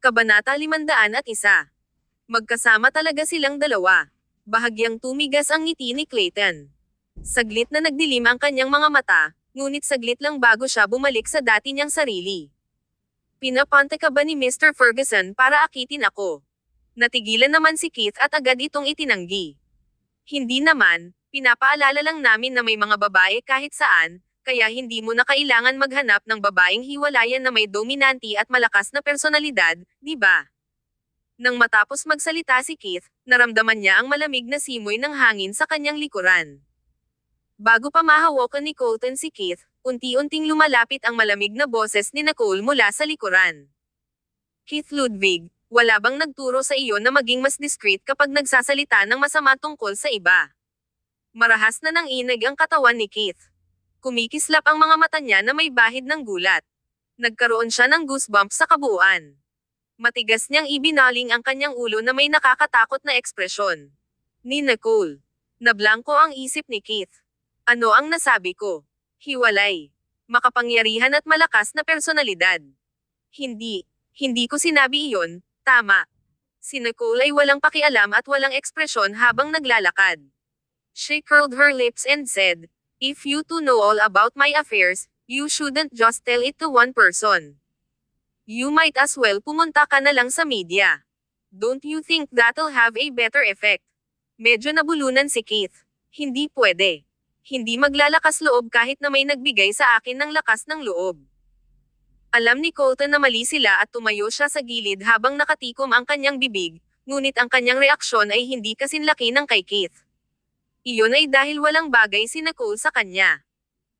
Kabanata 501. Magkasama talaga silang dalawa. Bahagyang tumigas ang ngiti ni Clayton. Saglit na nagdilim ang kanyang mga mata, ngunit saglit lang bago siya bumalik sa dati niyang sarili. Pinapante ka ba ni Mr. Ferguson para akitin ako? Natigilan naman si Keith at agad itong itinanggi. Hindi naman, pinapaalala lang namin na may mga babae kahit saan, kaya hindi mo na kailangan maghanap ng babaeng hiwalayan na may dominanti at malakas na personalidad, di ba? Nang matapos magsalita si Keith, naramdaman niya ang malamig na simoy ng hangin sa kanyang likuran. Bago pa mahawakan ni Colton si Keith, unti-unting lumalapit ang malamig na boses ni Nicole mula sa likuran. Keith Ludwig, wala bang nagturo sa iyo na maging mas discreet kapag nagsasalita ng masama tungkol sa iba? Marahas na nanginig ang katawan ni Keith. Kumikislap ang mga mata niya na may bahid ng gulat. Nagkaroon siya ng goosebumps sa kabuuan. Matigas niyang ibinaling ang kanyang ulo na may nakakatakot na ekspresyon. Ni Nicole. Nablangko ang isip ni Keith. Ano ang nasabi ko? Hiwalay. Makapangyarihan at malakas na personalidad. Hindi ko sinabi iyon, tama. Si Nicole ay walang pakialam at walang ekspresyon habang naglalakad. She curled her lips and said, "If you two know all about my affairs, you shouldn't just tell it to one person. You might as well pumunta ka na lang sa media. Don't you think that'll have a better effect?" Medyo nabulunan si Keith. Hindi pwede. Hindi maglalakas loob kahit na may nagbigay sa akin ng lakas ng loob. Alam ni Colton na mali sila at tumayo siya sa gilid habang nakatikom ang kanyang bibig, ngunit ang kanyang reaksyon ay hindi kasinlaki ng kay Keith. Iyon ay dahil walang bagay si Nicole sa kanya.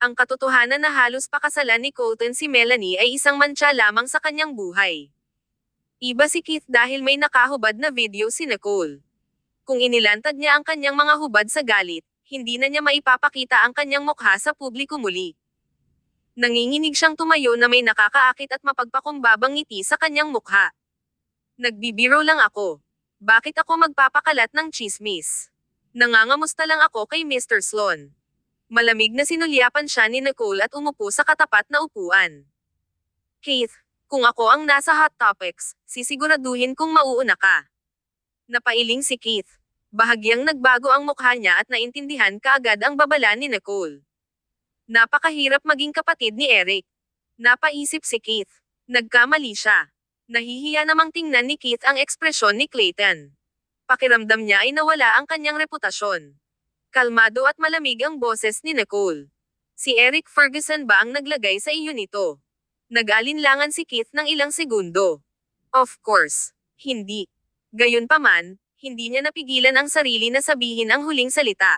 Ang katotohanan na halos pakasalan ni Colton si Melanie ay isang mantsa lamang sa kanyang buhay. Iba si Keith dahil may nakahubad na video si Nicole. Kung inilantad niya ang kanyang mga hubad sa galit, hindi na niya maipapakita ang kanyang mukha sa publiko muli. Nanginginig siyang tumayo na may nakakaakit at mapagpakumbabang ngiti sa kanyang mukha. Nagbibiro lang ako. Bakit ako magpapakalat ng chismis? Nangangamusta lang ako kay Mr. Sloan. Malamig na sinulyapan siya ni Nicole at umupo sa katapat na upuan. Keith, kung ako ang nasa Hot Topics, sisiguraduhin kong mauuna ka. Napailing si Keith. Bahagyang nagbago ang mukha niya at naintindihan kaagad ang babala ni Nicole. Napakahirap maging kapatid ni Eric. Napaisip si Keith. Nagkamali siya. Nahihiya namang tingnan ni Keith ang ekspresyon ni Clayton. Pakiramdam niya ay nawala ang kanyang reputasyon. Kalmado at malamig ang boses ni Nicole. Si Eric Ferguson ba ang naglagay sa iyo nito? Nag-alinlangan si Keith ng ilang segundo. Of course, hindi. Gayunpaman, hindi niya napigilan ang sarili na sabihin ang huling salita.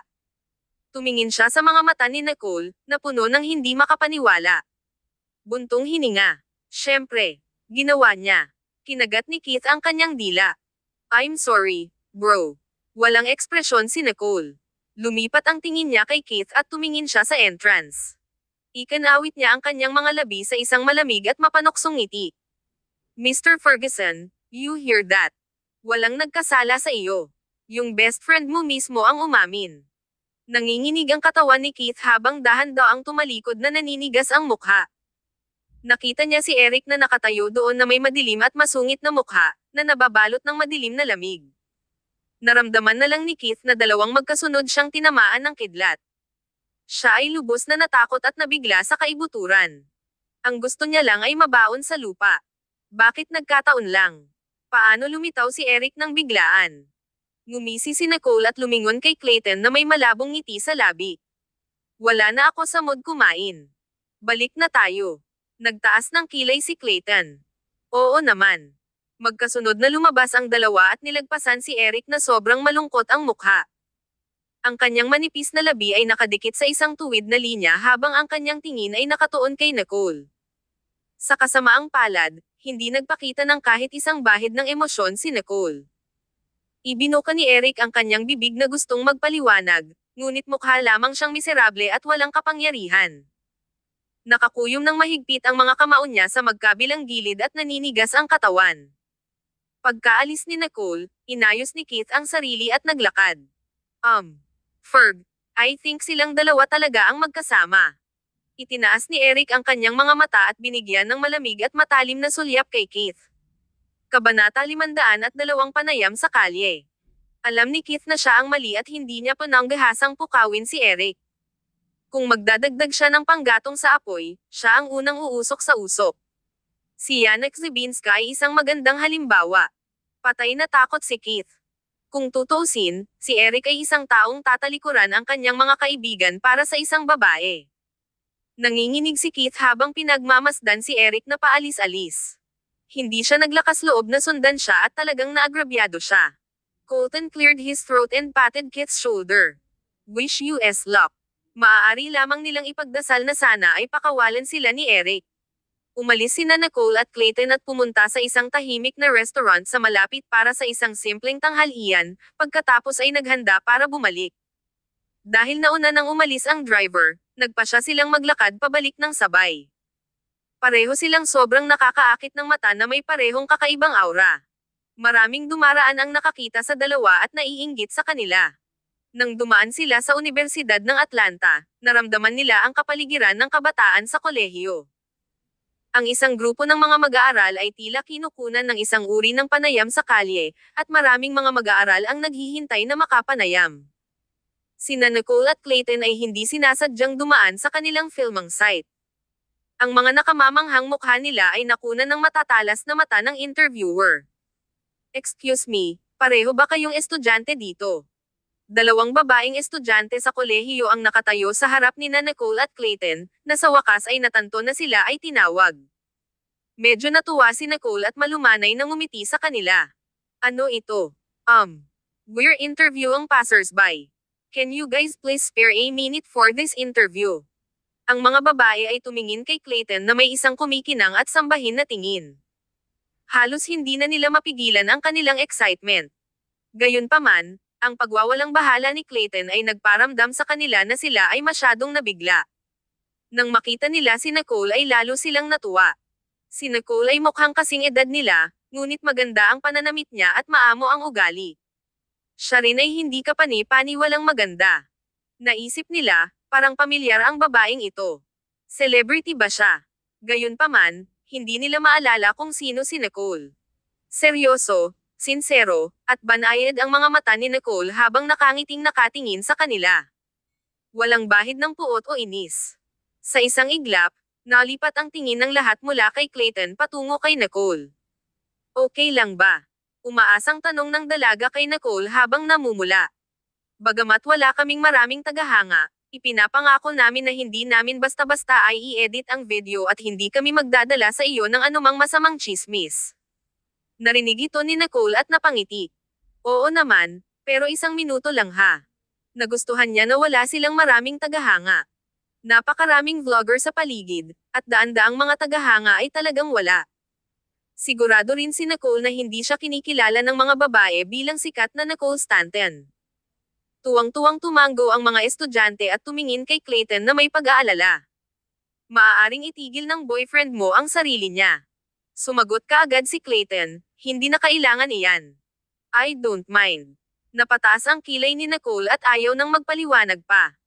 Tumingin siya sa mga mata ni Nicole, na puno ng hindi makapaniwala. Buntong hininga. Siyempre, ginawa niya. Kinagat ni Keith ang kanyang dila. I'm sorry, bro. Walang ekspresyon si Nicole. Lumipat ang tingin niya kay Keith at tumingin siya sa entrance. Ikanawit niya ang kanyang mga labi sa isang malamig at mapanoksong ngiti. Mr. Ferguson, you hear that? Walang nagkasala sa iyo. Yung best friend mo mismo ang umamin. Nanginginig ang katawan ni Keith habang dahan-daang tumalikod na naninigas ang mukha. Nakita niya si Eric na nakatayo doon na may madilim at masungit na mukha, na nababalot ng madilim na lamig. Naramdaman na lang ni Keith na dalawang magkasunod siyang tinamaan ng kidlat. Siya ay lubos na natakot at nabigla sa kaibuturan. Ang gusto niya lang ay mabaon sa lupa. Bakit nagkataon lang? Paano lumitaw si Eric nang biglaan? Ngumisi si Nicole at lumingon kay Clayton na may malabong ngiti sa labi. Wala na ako sa mood kumain. Balik na tayo. Nagtaas ng kilay si Clayton. Oo naman. Magkasunod na lumabas ang dalawa at nilagpasan si Eric na sobrang malungkot ang mukha. Ang kanyang manipis na labi ay nakadikit sa isang tuwid na linya habang ang kanyang tingin ay nakatuon kay Nicole. Sa kasamaang palad, hindi nagpakita ng kahit isang bahid ng emosyon si Nicole. Ibinuka ni Eric ang kanyang bibig na gustong magpaliwanag, ngunit mukha lamang siyang miserable at walang kapangyarihan. Nakakuyom ng mahigpit ang mga kamao niya sa magkabilang gilid at naninigas ang katawan. Pagkaalis ni Nicole, inayos ni Keith ang sarili at naglakad. Ferg, I think silang dalawa talaga ang magkasama. Itinaas ni Eric ang kanyang mga mata at binigyan ng malamig at matalim na sulyap kay Keith. Kabanata 502 Panayam sa Kalye. Alam ni Keith na siya ang mali at hindi niya pananggahasang pukawin si Eric. Kung magdadagdag siya ng panggatong sa apoy, siya ang unang uusok sa usok. Si Janek Zibinska ay isang magandang halimbawa. Patay na takot si Keith. Kung tutuusin, si Eric ay isang taong tatalikuran ang kanyang mga kaibigan para sa isang babae. Nanginginig si Keith habang pinagmamasdan si Eric na paalis-alis. Hindi siya naglakas loob na sundan siya at talagang naagrabyado siya. Colton cleared his throat and patted Keith's shoulder. Wish you luck. Maaari lamang nilang ipagdasal na sana ay pakawalan sila ni Eric. Umalis sina Nicole at Clayton at pumunta sa isang tahimik na restaurant sa malapit para sa isang simpleng tanghalian, pagkatapos ay naghanda para bumalik. Dahil nauna nang umalis ang driver, nagpasya silang maglakad pabalik ng sabay. Pareho silang sobrang nakakaakit ng mata na may parehong kakaibang aura. Maraming dumaraan ang nakakita sa dalawa at naiinggit sa kanila. Nang dumaan sila sa Universidad ng Atlanta, naramdaman nila ang kapaligiran ng kabataan sa kolehiyo. Ang isang grupo ng mga mag-aaral ay tila kinukunan ng isang uri ng panayam sa kalye, at maraming mga mag-aaral ang naghihintay na makapanayam. Sina Nicole at Clayton ay hindi sinasadyang dumaan sa kanilang filming site. Ang mga nakamamanghang mukha nila ay nakunan ng matatalas na mata ng interviewer. Excuse me, pareho ba kayong estudyante dito? Dalawang babaeng estudyante sa kolehiyo ang nakatayo sa harap ni Nicole at Clayton, na sa wakas ay natanto na sila ay tinawag. Medyo natuwa si Nicole at malumanay na ngumiti sa kanila. Ano ito? We're interviewing passers-by. Can you guys please spare a minute for this interview? Ang mga babae ay tumingin kay Clayton na may isang kumikinang at sambahin na tingin. Halos hindi na nila mapigilan ang kanilang excitement. Gayunpaman, ang pagwawalang bahala ni Clayton ay nagparamdam sa kanila na sila ay masyadong nabigla. Nang makita nila si Nicole ay lalo silang natuwa. Si Nicole ay mukhang kasing edad nila, ngunit maganda ang pananamit niya at maamo ang ugali. Siya rin ay hindi kapani-paniwalang maganda. Naisip nila, parang pamilyar ang babaeng ito. Celebrity ba siya? Gayunpaman, hindi nila maalala kung sino si Nicole. Seryoso, sinsero, at banayad ang mga mata ni Nicole habang nakangiting nakatingin sa kanila. Walang bahid ng puot o inis. Sa isang iglap, nalipat ang tingin ng lahat mula kay Clayton patungo kay Nicole. Okay lang ba? Umaasang tanong ng dalaga kay Nicole habang namumula. Bagamat wala kaming maraming tagahanga, ipinapangako namin na hindi namin basta-basta ay i-edit ang video at hindi kami magdadala sa iyo ng anumang masamang chismis. Narinig ito ni Nicole at napangiti. Oo naman, pero 1 minuto lang ha. Nagustuhan niya na wala silang maraming tagahanga. Napakaraming vlogger sa paligid, at daan-daang mga tagahanga ay talagang wala. Sigurado rin si Nicole na hindi siya kinikilala ng mga babae bilang sikat na Nicole Stanton. Tuwang-tuwang tumango ang mga estudyante at tumingin kay Clayton na may pag-aalala. Maaaring itigil ng boyfriend mo ang sarili niya. Sumagot kaagad si Clayton, hindi na kailangan iyan. I don't mind. Napataas ang kilay ni Nicole at ayaw nang magpaliwanag pa.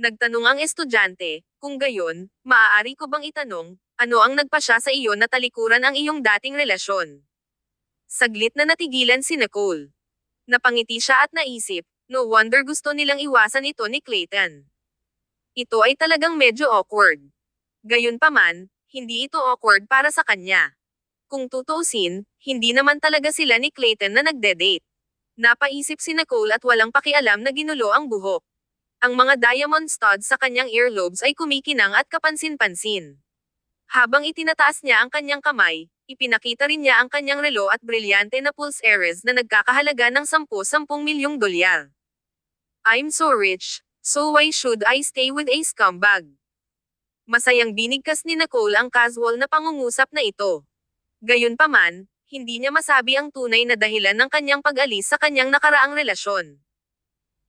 Nagtanong ang estudyante, kung gayon, maaari ko bang itanong, ano ang nagpasya sa iyo na talikuran ang iyong dating relasyon? Saglit na natigilan si Nicole. Napangiti siya at naisip, no wonder gusto nilang iwasan ito ni Clayton. Ito ay talagang medyo awkward. Gayunpaman, hindi ito awkward para sa kanya. Kung tutuusin, hindi naman talaga sila ni Clayton na nagde-date. Napaisip si Nicole at walang pakialam na ginulo ang buhok. Ang mga diamond studs sa kanyang earlobes ay kumikinang at kapansin-pansin. Habang itinataas niya ang kanyang kamay, ipinakita rin niya ang kanyang relo at brilyante na pulseres na nagkakahalaga ng 10 milyong dolyar. I'm so rich, so why should I stay with a scumbag? Masayang binigkas ni Nicole ang casual na pangungusap na ito. Gayunpaman, hindi niya masabi ang tunay na dahilan ng kanyang pag-alis sa kanyang nakaraang relasyon.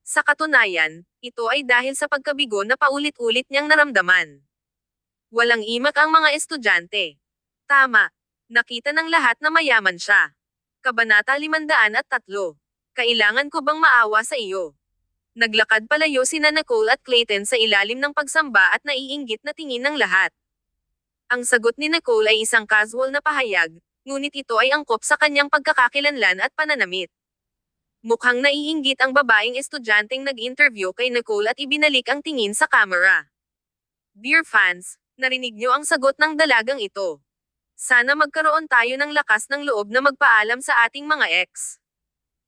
Sa katunayan, ito ay dahil sa pagkabigo na paulit-ulit niyang naramdaman. Walang imak ang mga estudyante. Tama. Nakita ng lahat na mayaman siya. Kabanata 503. Kailangan ko bang maawa sa iyo? Naglakad palayo sina Nicole at Clayton sa ilalim ng pagsamba at naiinggit na tingin ng lahat. Ang sagot ni Nicole ay isang casual na pahayag, ngunit ito ay angkop sa kanyang pagkakakilanlan at pananamit. Mukhang naiinggit ang babaeng estudyanteng nag-interview kay Nicole at ibinalik ang tingin sa camera. Dear fans, narinig niyo ang sagot ng dalagang ito. Sana magkaroon tayo ng lakas ng loob na magpaalam sa ating mga ex.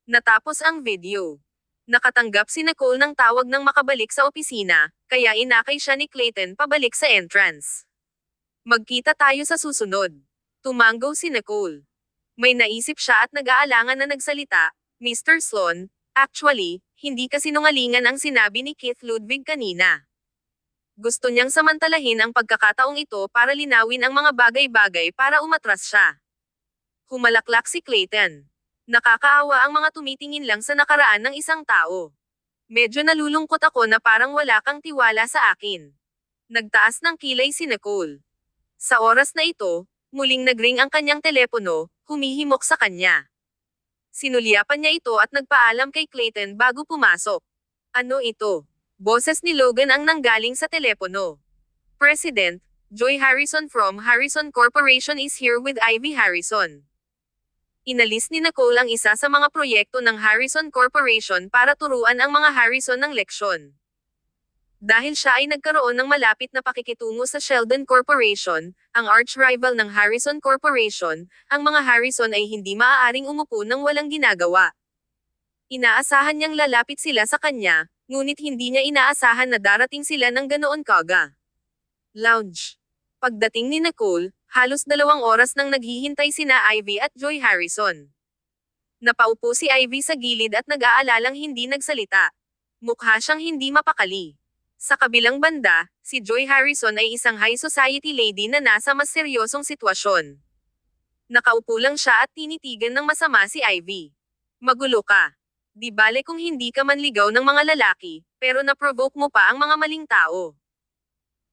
Natapos ang video. Nakatanggap si Nicole ng tawag ng makabalik sa opisina, kaya inakay siya ni Clayton pabalik sa entrance. Magkita tayo sa susunod. Tumanggo si Nicole. May naisip siya at nag-aalangan na nagsalita, Mr. Sloan, actually, hindi kasinungalingan ang sinabi ni Keith Ludwig kanina. Gusto niyang samantalahin ang pagkakataong ito para linawin ang mga bagay-bagay para umatras siya. Humalaklak si Clayton. Nakakaawa ang mga tumitingin lang sa nakaraan ng isang tao. Medyo nalulungkot ako na parang wala kang tiwala sa akin. Nagtaas ng kilay si Nicole. Sa oras na ito, muling nagring ang kanyang telepono, humihimok sa kanya. Sinulyapan niya ito at nagpaalam kay Clayton bago pumasok. Ano ito? Boses ni Logan ang nanggaling sa telepono. President, Joy Harrison from Harrison Corporation is here with Ivy Harrison. Inalis ni Nicole ang isa sa mga proyekto ng Harrison Corporation para turuan ang mga Harrison ng leksyon. Dahil siya ay nagkaroon ng malapit na pakikitungo sa Sheldon Corporation, ang arch-rival ng Harrison Corporation, ang mga Harrison ay hindi maaaring umupo ng walang ginagawa. Inaasahan niyang lalapit sila sa kanya, ngunit hindi niya inaasahan na darating sila ng ganoon kaga. Lounge. Pagdating ni Nicole, halos 2 oras nang naghihintay sina Ivy at Joy Harrison. Napaupo si Ivy sa gilid at nag-aalalang hindi nagsalita. Mukha siyang hindi mapakali. Sa kabilang banda, si Joy Harrison ay isang high society lady na nasa mas seryosong sitwasyon. Nakaupo lang siya at tinitigan ng masama si Ivy. Magulo ka. Di bale kung hindi ka manligaw ng mga lalaki, pero na-provoke mo pa ang mga maling tao.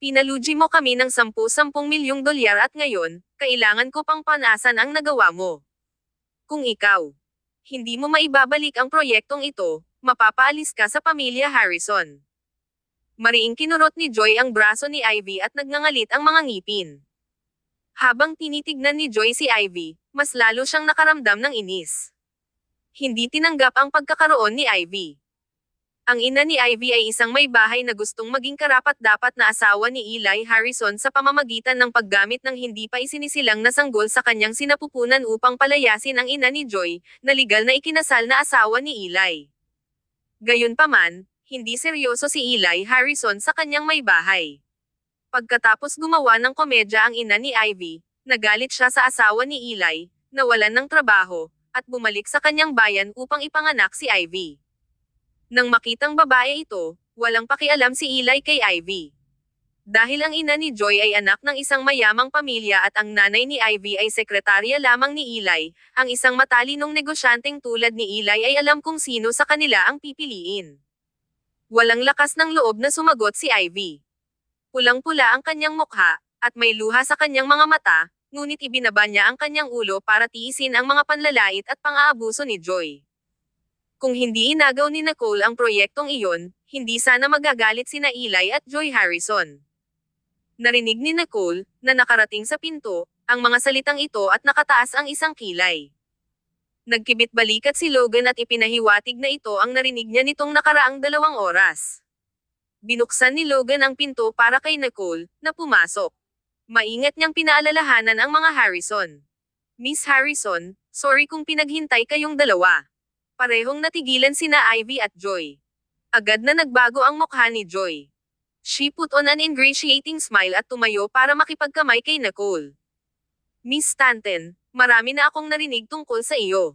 Pinalugi mo kami ng 10 milyong dolyar at ngayon, kailangan ko pang panasan ang nagawa mo. Kung ikaw, hindi mo maibabalik ang proyektong ito, mapapaalis ka sa pamilya Harrison. Mariing kinurot ni Joy ang braso ni Ivy at nagngangalit ang mga ngipin. Habang tinitignan ni Joy si Ivy, mas lalo siyang nakaramdam ng inis. Hindi tinanggap ang pagkakaroon ni Ivy. Ang ina ni Ivy ay isang may bahay na gustong maging karapat-dapat na asawa ni Eli Harrison sa pamamagitan ng paggamit ng hindi pa isinisilang na sanggol sa kanyang sinapupunan upang palayasin ang ina ni Joy, na legal na ikinasal na asawa ni Eli. Gayunpaman, hindi seryoso si Eli Harrison sa kanyang may bahay. Pagkatapos gumawa ng komedya ang ina ni Ivy, nagalit siya sa asawa ni Eli, nawalan ng trabaho, at bumalik sa kanyang bayan upang ipanganak si Ivy. Nang makitang babae ito, walang pakialam si Eli kay Ivy. Dahil ang ina ni Joy ay anak ng isang mayamang pamilya at ang nanay ni Ivy ay sekretarya lamang ni Eli, ang isang matalinong negosyanteng tulad ni Eli ay alam kung sino sa kanila ang pipiliin. Walang lakas ng loob na sumagot si Ivy. Pulang-pula ang kanyang mukha, at may luha sa kanyang mga mata, ngunit ibinaba niya ang kanyang ulo para tiisin ang mga panlalait at pang-aabuso ni Joy. Kung hindi inagaw ni Nicole ang proyektong iyon, hindi sana magagalit sina Eli at Joy Harrison. Narinig ni Nicole, na nakarating sa pinto, ang mga salitang ito at nakataas ang isang kilay. Nagkibit-balikat si Logan at ipinahiwatig na ito ang narinig niya nitong nakaraang 2 oras. Binuksan ni Logan ang pinto para kay Nicole, na pumasok. Maingat niyang pinaalalahanan ang mga Harrison. Miss Harrison, sorry kung pinaghintay kayong dalawa. Parehong natigilan sina Ivy at Joy. Agad na nagbago ang mukha ni Joy. She put on an ingratiating smile at tumayo para makipagkamay kay Nicole. Miss Stanton, marami na akong narinig tungkol sa iyo.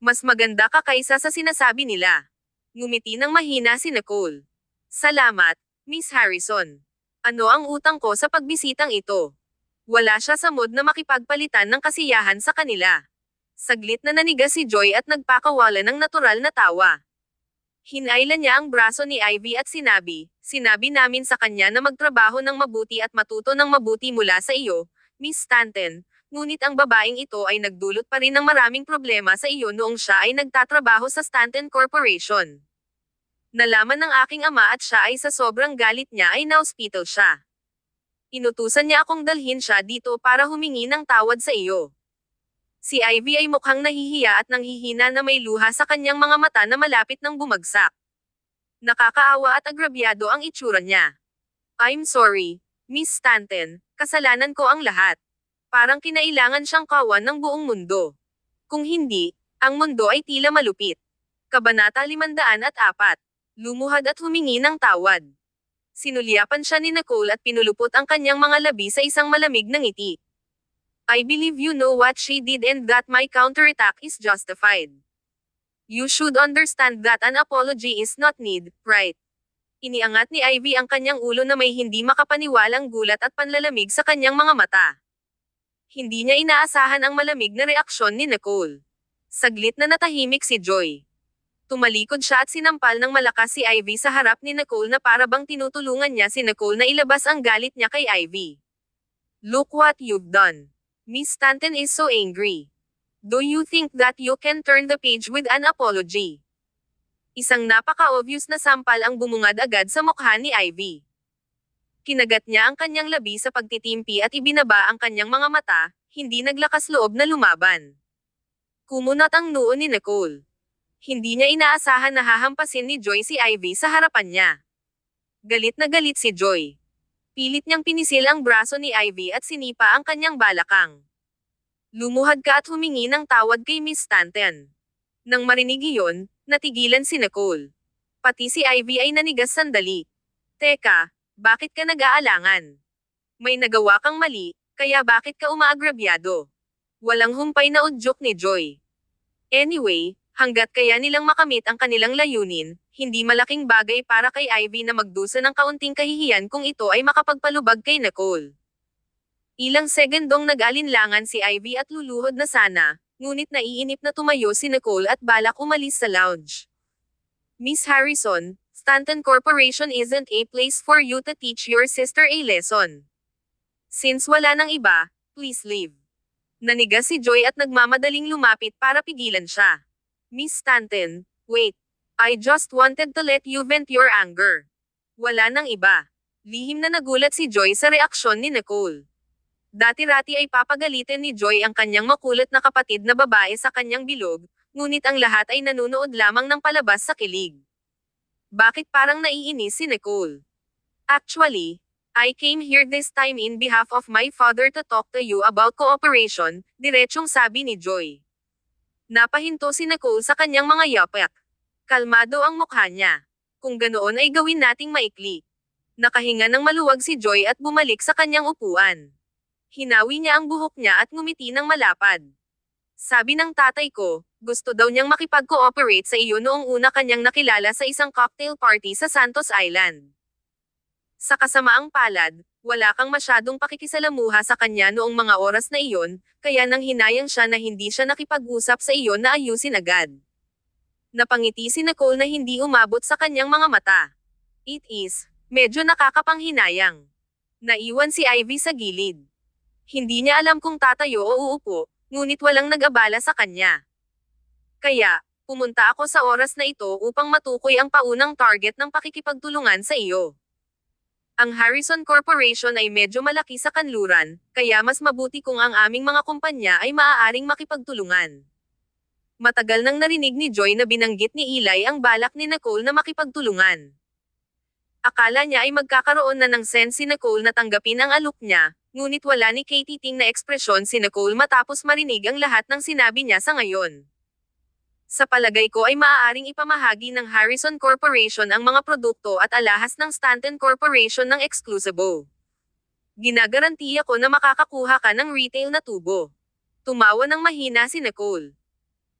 Mas maganda ka kaysa sa sinasabi nila. Ngumiti ng mahina si Nicole. Salamat, Miss Harrison. Ano ang utang ko sa pagbisitang ito? Wala siya sa mood na makipagpalitan ng kasiyahan sa kanila. Saglit na naniga si Joy at nagpakawala ng natural na tawa. Hinailan niya ang braso ni Ivy at sinabi namin sa kanya na magtrabaho ng mabuti at matuto ng mabuti mula sa iyo, Miss Stanton, ngunit ang babaeng ito ay nagdulot pa rin ng maraming problema sa iyo noong siya ay nagtatrabaho sa Stanton Corporation. Nalaman ng aking ama at siya ay sa sobrang galit niya ay na-hospital siya. Inutusan niya akong dalhin siya dito para humingi ng tawad sa iyo. Si Ivy ay mukhang nahihiya at nanghihina na may luha sa kanyang mga mata na malapit nang bumagsak. Nakakaawa at agrabyado ang itsura niya. I'm sorry, Miss Stanton, kasalanan ko ang lahat. Parang kinailangan siyang kawan ng buong mundo. Kung hindi, ang mundo ay tila malupit. Kabanata 504. Lumuhad at humingi ng tawad. Sinulyapan siya ni Nicole at pinulupot ang kanyang mga labi sa isang malamig na ngiti. I believe you know what she did and that my counterattack is justified. You should understand that an apology is not need, right? Iniangat ni Ivy ang kanyang ulo na may hindi makapaniwalang gulat at panlalamig sa kanyang mga mata. Hindi niya inaasahan ang malamig na reaksyon ni Nicole. Saglit na natahimik si Joy. Tumalikod siya at sinampal ng malakas si Ivy sa harap ni Nicole na para bang tinutulungan niya si Nicole na ilabas ang galit niya kay Ivy. Look what you've done. Miss Stanton is so angry. Do you think that you can turn the page with an apology? Isang napaka-obvious na sampal ang bumungad agad sa mukha ni Ivy. Kinagat niya ang kanyang labi sa pagtitimpi at ibinaba ang kanyang mga mata, hindi naglakas loob na lumaban. Kumunat ang noo ni Nicole. Hindi niya inaasahan na hahampasin ni Joy si Ivy sa harapan niya. Galit na galit si Joy. Pilit niyang pinisil ang braso ni Ivy at sinipa ang kanyang balakang. Lumuhad ka at humingi ng tawad kay Miss Stanton. Nang marinig iyon, natigilan si Nicole. Pati si Ivy ay nanigas sandali. Teka, bakit ka nag-aalangan? May nagawa kang mali, kaya bakit ka umaagrabyado? Walang humpay na udyok ni Joy. Anyway, hanggat kaya nilang makamit ang kanilang layunin, hindi malaking bagay para kay Ivy na magdusa ng kaunting kahihiyan kung ito ay makapagpalubag kay Nicole. Ilang segundong nag-alinlangan si Ivy at luluhod na sana, ngunit naiinip na tumayo si Nicole at balak umalis sa lounge. Miss Harrison, Stanton Corporation isn't a place for you to teach your sister a lesson. Since wala nang iba, please leave. Nanigas si Joy at nagmamadaling lumapit para pigilan siya. Miss Stanton, wait. I just wanted to let you vent your anger. Wala nang iba. Lihim na nagulat si Joy sa reaksyon ni Nicole. Dati-rati ay papagalitin ni Joy ang kanyang makulit na kapatid na babae sa kanyang bilog, ngunit ang lahat ay nanunood lamang ng palabas sa kilig. Bakit parang naiinis si Nicole? Actually, I came here this time in behalf of my father to talk to you about cooperation, diretsyong sabi ni Joy. Napahinto si Nicole sa kanyang mga yapak. Kalmado ang mukha niya. Kung ganoon ay gawin nating maikli. Nakahinga ng maluwag si Joy at bumalik sa kanyang upuan. Hinawi niya ang buhok niya at ngumiti ng malapad. Sabi ng tatay ko, gusto daw niyang makipag-cooperate sa iyo noong una kanyang nakilala sa isang cocktail party sa Santos Island. Sa kasamaang palad, wala kang masyadong pakikisalamuha sa kanya noong mga oras na iyon, kaya nang hinayang siya na hindi siya nakipag-usap sa iyo na ayusin agad. Napangiti si Nicole na hindi umabot sa kanyang mga mata. It is, medyo nakakapanghinayang. Naiwan si Ivy sa gilid. Hindi niya alam kung tatayo o uupo, ngunit walang nag-abala sa kanya. Kaya, pumunta ako sa oras na ito upang matukoy ang paunang target ng pakikipagtulungan sa iyo. Ang Harrison Corporation ay medyo malaki sa kanluran, kaya mas mabuti kung ang aming mga kumpanya ay maaaring makipagtulungan. Matagal nang narinig ni Joy na binanggit ni Eli ang balak ni Nicole na makipagtulungan. Akala niya ay magkakaroon na ng sense si Nicole na tanggapin ang alok niya, ngunit wala ni Katie Ting na ekspresyon si Nicole matapos marinig ang lahat ng sinabi niya sa ngayon. Sa palagay ko ay maaaring ipamahagi ng Harrison Corporation ang mga produkto at alahas ng Stanton Corporation ng eksklusibo. Ginagarantiya ko na makakakuha ka ng retail na tubo. Tumawa ng mahina si Nicole.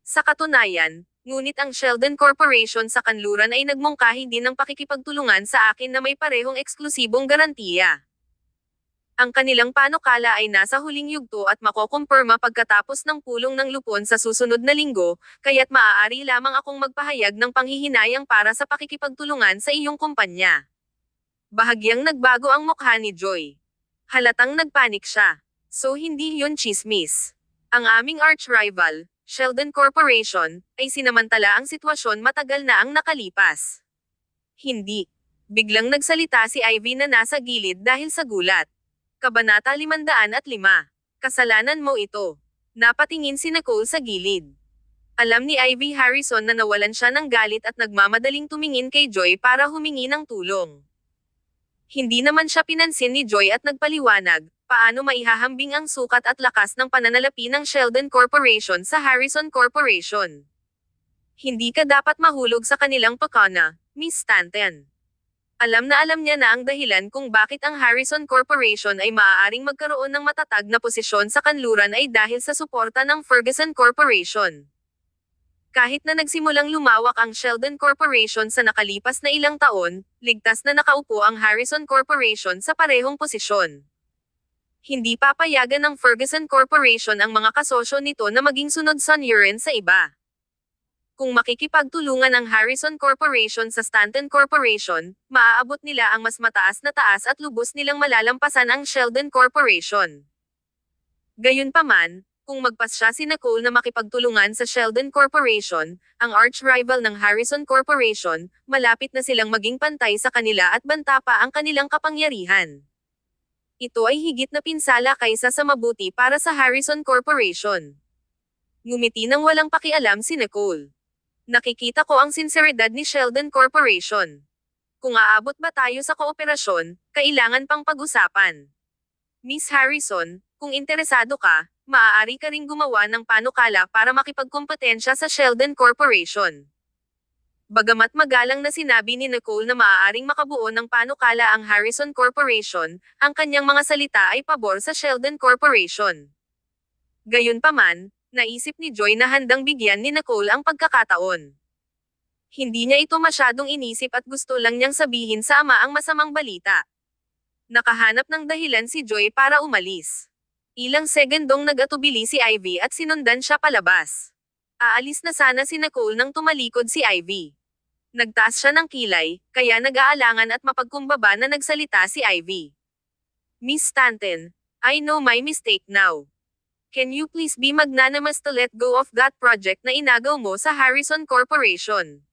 Sa katunayan, ngunit ang Sheldon Corporation sa kanluran ay nagmungkahi din ng pakikipagtulungan sa akin na may parehong eksklusibong garantiya. Ang kanilang panukala ay nasa huling yugto at makokumpirma pagkatapos ng pulong ng lupon sa susunod na linggo, kaya't maaari lamang akong magpahayag ng panghihinayang para sa pakikipagtulungan sa iyong kumpanya. Bahagyang nagbago ang mukha ni Joy. Halatang nagpanik siya. So hindi yun chismis. Ang aming arch-rival, Sheldon Corporation, ay sinamantala ang sitwasyon matagal na ang nakalipas. Hindi. Biglang nagsalita si Ivy na nasa gilid dahil sa gulat. Kabanata 505. Kasalanan mo ito. Napatingin si Nicole sa gilid. Alam ni Ivy Harrison na nawalan siya ng galit at nagmamadaling tumingin kay Joy para humingi ng tulong. Hindi naman siya pinansin ni Joy at nagpaliwanag, paano maihahambing ang sukat at lakas ng pananalapi ng Sheldon Corporation sa Harrison Corporation. Hindi ka dapat mahulog sa kanilang pakana, Miss Stanton. Alam niya na ang dahilan kung bakit ang Harrison Corporation ay maaaring magkaroon ng matatag na posisyon sa kanluran ay dahil sa suporta ng Ferguson Corporation. Kahit na nagsimulang lumawak ang Sheldon Corporation sa nakalipas na ilang taon, ligtas na nakaupo ang Harrison Corporation sa parehong posisyon. Hindi papayagan ng Ferguson Corporation ang mga kasosyo nito na maging sunod sonyerin sa iba. Kung makikipagtulungan ang Harrison Corporation sa Stanton Corporation, maaabot nila ang mas mataas na taas at lubos nilang malalampasan ang Sheldon Corporation. Gayunpaman, kung magpasya si Nicole na makipagtulungan sa Sheldon Corporation, ang arch-rival ng Harrison Corporation, malapit na silang maging pantay sa kanila at banta pa ang kanilang kapangyarihan. Ito ay higit na pinsala kaysa sa mabuti para sa Harrison Corporation. Ngumiti nang walang pakialam si Nicole. Nakikita ko ang sinseridad ni Sheldon Corporation. Kung aabot ba tayo sa kooperasyon, kailangan pang pag-usapan. Miss Harrison, kung interesado ka, maaari ka ring gumawa ng panukala para makipagkompetensya sa Sheldon Corporation. Bagamat magalang na sinabi ni Nicole na maaaring makabuo ng panukala ang Harrison Corporation, ang kanyang mga salita ay pabor sa Sheldon Corporation. Gayunpaman, naisip ni Joy na handang bigyan ni Nicole ang pagkakataon. Hindi niya ito masyadong inisip at gusto lang niyang sabihin sa ama ang masamang balita. Nakahanap ng dahilan si Joy para umalis. Ilang segundong nag-atubili si Ivy at sinundan siya palabas. Aalis na sana si Nicole nang tumalikod si Ivy. Nagtaas siya ng kilay, kaya nag-aalangan at mapagkumbaba na nagsalita si Ivy. Miss Stanton, I know my mistake now. Can you please be magnanimous to let go of that project na inagaw mo sa Harrison Corporation?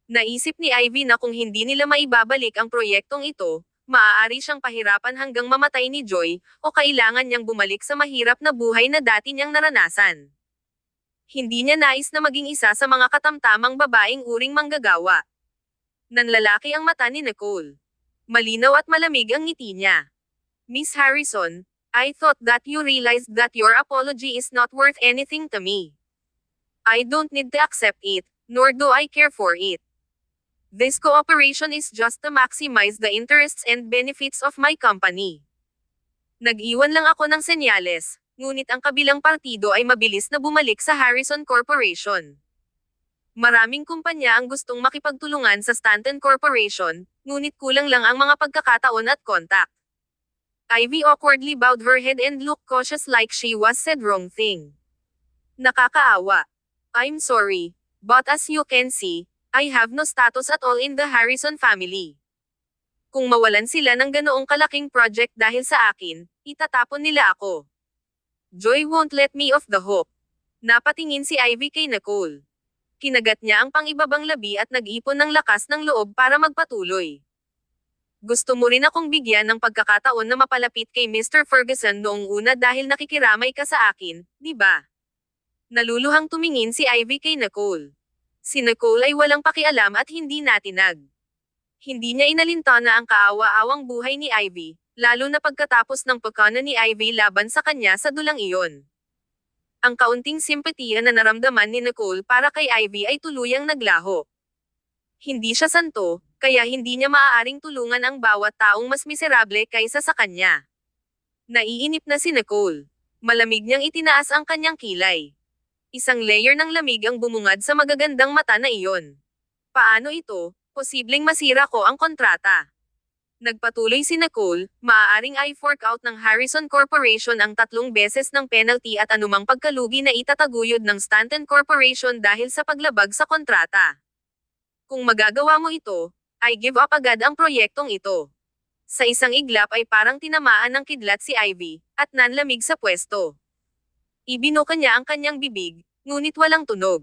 Naisip ni Ivy na kung hindi nila maibabalik ang proyektong ito, maaari siyang pahirapan hanggang mamatay ni Joy, o kailangan niyang bumalik sa mahirap na buhay na dati niyang naranasan. Hindi niya nais na maging isa sa mga katamtamang babaeng uring manggagawa. Nanlalaki ang mata ni Nicole. Malinaw at malamig ang ngiti niya. Miss Harrison, I thought that you realized that your apology is not worth anything to me. I don't need to accept it, nor do I care for it. This cooperation is just to maximize the interests and benefits of my company. Nag-iwan lang ako ng senyales, ngunit ang kabilang partido ay mabilis na bumalik sa Harrison Corporation. Maraming kumpanya ang gustong makipagtulungan sa Stanton Corporation, ngunit kulang lang ang mga pagkakataon at kontak. Ivy awkwardly bowed her head and looked cautious like she was said wrong thing. Nakakaawa. I'm sorry, but as you can see, I have no status at all in the Harrison family. Kung mawalan sila ng ganoong kalaking project dahil sa akin, itatapon nila ako. Joy won't let me off the hook. Napatingin si Ivy kay Nicole. Kinagat niya ang pangibabang labi at nag-ipon ng lakas ng loob para magpatuloy. Gusto mo rin akong bigyan ng pagkakataon na mapalapit kay Mr. Ferguson noong una dahil nakikiramay ka sa akin, di ba? Naluluhang tumingin si Ivy kay Nicole. Si Nicole ay walang pakialam at hindi natinag. Hindi niya inalintana ang kaawa-awang buhay ni Ivy, lalo na pagkatapos ng pagkana ni Ivy laban sa kanya sa dulang iyon. Ang kaunting simpatiya na naramdaman ni Nicole para kay Ivy ay tuluyang naglaho. Hindi siya santo, kaya hindi niya maaaring tulungan ang bawat taong mas miserable kaysa sa kanya. Naiinip na si Nicole. Malamig niyang itinaas ang kanyang kilay. Isang layer ng lamig ang bumungad sa magagandang mata na iyon. Paano ito? Posibleng masira ko ang kontrata. Nagpatuloy si Nicole, maaaring i-fork out ng Harrison Corporation ang 3 beses ng penalty at anumang pagkalugi na itataguyod ng Stanton Corporation dahil sa paglabag sa kontrata. Kung magagawa mo ito, I give up agad ang proyektong ito. Sa isang iglap ay parang tinamaan ng kidlat si Ivy, at nanlamig sa pwesto. Ibinuka niya ang kanyang bibig, ngunit walang tunog.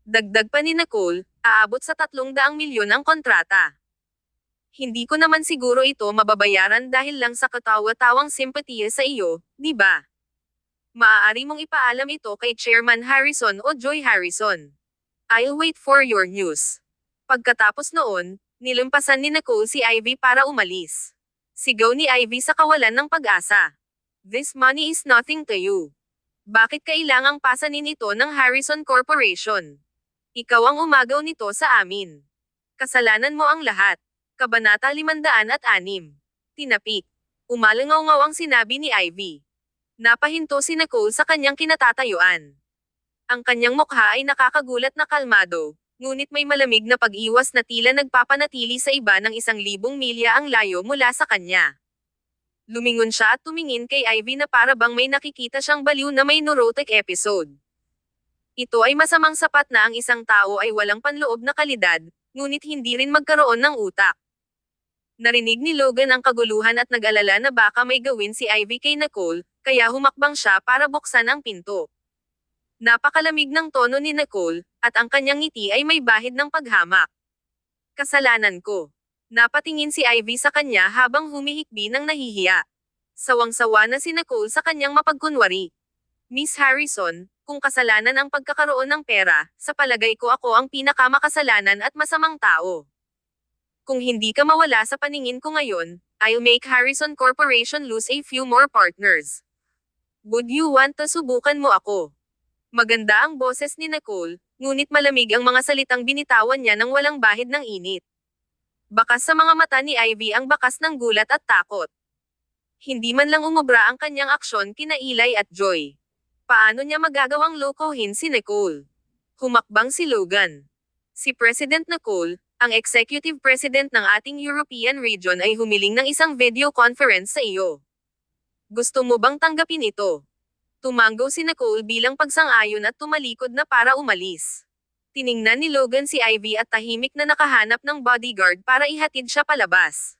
Dagdag pa ni Nicole, aabot sa 300 milyon ang kontrata. Hindi ko naman siguro ito mababayaran dahil lang sa katawa-tawang simpatiya sa iyo, di ba? Maaari mong ipaalam ito kay Chairman Harrison o Joy Harrison. I'll wait for your news. Pagkatapos noon, nilumpasan ni Nicole si Ivy para umalis. Sigaw ni Ivy sa kawalan ng pag-asa. This money is nothing to you. Bakit kailangang pasanin ito ng Harrison Corporation? Ikaw ang umagaw nito sa amin. Kasalanan mo ang lahat. Kabanata 506. Tinapik. Umalangaw-ngaw ang sinabi ni Ivy. Napahinto si Nicole sa kanyang kinatatayuan. Ang kanyang mukha ay nakakagulat na kalmado, ngunit may malamig na pag-iwas na tila nagpapanatili sa iba ng 1,000 milya ang layo mula sa kanya. Lumingon siya at tumingin kay Ivy na para bang may nakikita siyang baliw na may neurotic episode. Ito ay masamang sapat na ang isang tao ay walang panloob na kalidad, ngunit hindi rin magkaroon ng utak. Narinig ni Logan ang kaguluhan at nag-alala na baka may gawin si Ivy kay Nicole, kaya humakbang siya para buksan ang pinto. Napakalamig ng tono ni Nicole, at ang kanyang ngiti ay may bahid ng paghamak. Kasalanan ko. Napatingin si Ivy sa kanya habang humihikbi ng nahihiya. Sawang-sawa na si Nicole sa kanyang mapagkunwari. Miss Harrison, kung kasalanan ang pagkakaroon ng pera, sa palagay ko ako ang pinakamakasalanan at masamang tao. Kung hindi ka mawala sa paningin ko ngayon, I'll make Harrison Corporation lose a few more partners. Would you want to subukan mo ako? Maganda ang boses ni Nicole, ngunit malamig ang mga salitang binitawan niya nang walang bahid ng init. Bakas sa mga mata ni Ivy ang bakas ng gulat at takot. Hindi man lang umubra ang kanyang aksyon kina Eli at Joy. Paano niya magagawang lokohin si Nicole? Humakbang si Logan. Si President Nicole, ang Executive President ng ating European Region ay humiling ng isang video conference sa iyo. Gusto mo bang tanggapin ito? Tumanggo si Nicole bilang pagsang-ayon at tumalikod na para umalis. Tiningnan ni Logan si Ivy at tahimik na nakahanap ng bodyguard para ihatid siya palabas.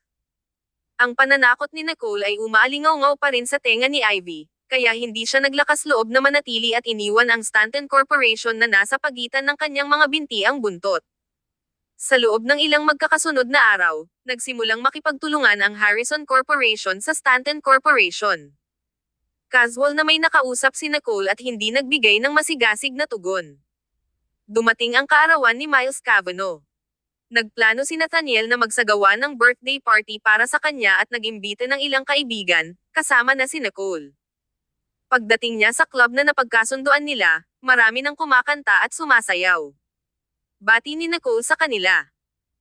Ang pananakot ni Nicole ay umaalingaw-ngaw pa rin sa tenga ni Ivy, kaya hindi siya naglakas loob na manatili at iniwan ang Stanton Corporation na nasa pagitan ng kanyang mga binti ang buntot. Sa loob ng ilang magkakasunod na araw, nagsimulang makipagtulungan ang Harrison Corporation sa Stanton Corporation. Casual na may nakausap si Nicole at hindi nagbigay ng masigasig na tugon. Dumating ang kaarawan ni Miles Cavanaugh. Nagplano si Nathaniel na magsagawa ng birthday party para sa kanya at nag-imbita ng ilang kaibigan, kasama na si Nicole. Pagdating niya sa club na napagkasunduan nila, marami nang kumakanta at sumasayaw. Bati ni Nicole sa kanila.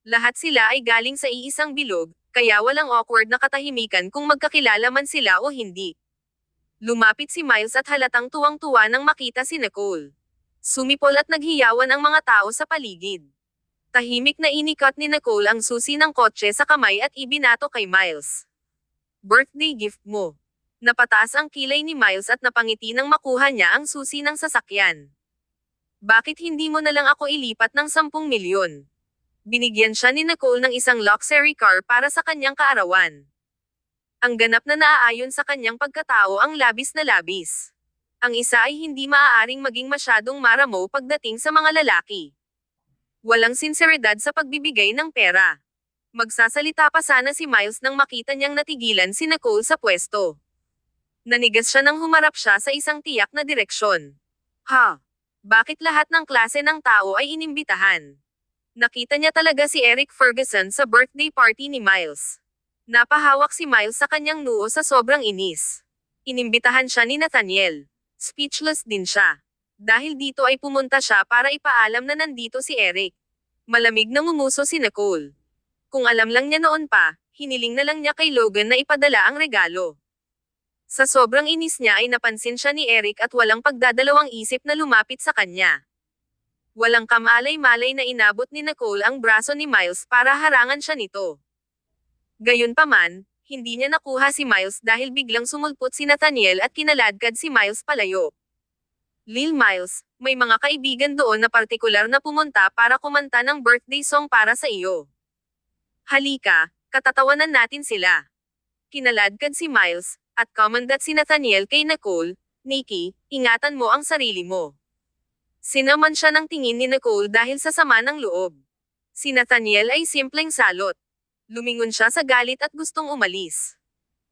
Lahat sila ay galing sa iisang bilog, kaya walang awkward na katahimikan kung magkakilala man sila o hindi. Lumapit si Miles at halatang tuwang-tuwa nang makita si Nicole. Sumipol at naghiyawan ang mga tao sa paligid. Tahimik na inikot ni Nicole ang susi ng kotse sa kamay at ibinato kay Miles. Birthday gift mo. Napataas ang kilay ni Miles at napangiti nang makuha niya ang susi ng sasakyan. Bakit hindi mo na lang ako ilipat ng 10 milyon? Binigyan siya ni Nicole ng isang luxury car para sa kanyang kaarawan. Ang ganap na naaayon sa kanyang pagkatao ang labis na labis. Ang isa ay hindi maaaring maging masyadong maramo pagdating sa mga lalaki. Walang sinseridad sa pagbibigay ng pera. Magsasalita pa sana si Miles nang makita niyang natigilan si Nicole sa pwesto. Nanigas siya nang humarap siya sa isang tiyak na direksyon. Ha? Bakit lahat ng klase ng tao ay inimbitahan? Nakita niya talaga si Eric Ferguson sa birthday party ni Miles. Napahawak si Miles sa kanyang noo sa sobrang inis. Inimbitahan siya ni Nathaniel. Speechless din siya. Dahil dito ay pumunta siya para ipaalam na nandito si Eric. Malamig na ngumuso si Nicole. Kung alam lang niya noon pa, hiniling na lang niya kay Logan na ipadala ang regalo. Sa sobrang inis niya ay napansin siya ni Eric at walang pagdadalawang isip na lumapit sa kanya. Walang kamalay-malay na inabot ni Nicole ang braso ni Miles para harangan siya nito. Gayunpaman, hindi niya nakuha si Miles dahil biglang sumulpot si Nathaniel at kinaladkad si Miles palayo. Lil Miles, may mga kaibigan doon na partikular na pumunta para kumanta ng birthday song para sa iyo. Halika, katatawanan natin sila. Kinaladkad si Miles, at kumandat si Nathaniel kay Nicole. Nikki, ingatan mo ang sarili mo. Sinaman siya ng tingin ni Nicole dahil sa sama ng loob. Si Nathaniel ay simpleng salot. Lumingon siya sa galit at gustong umalis.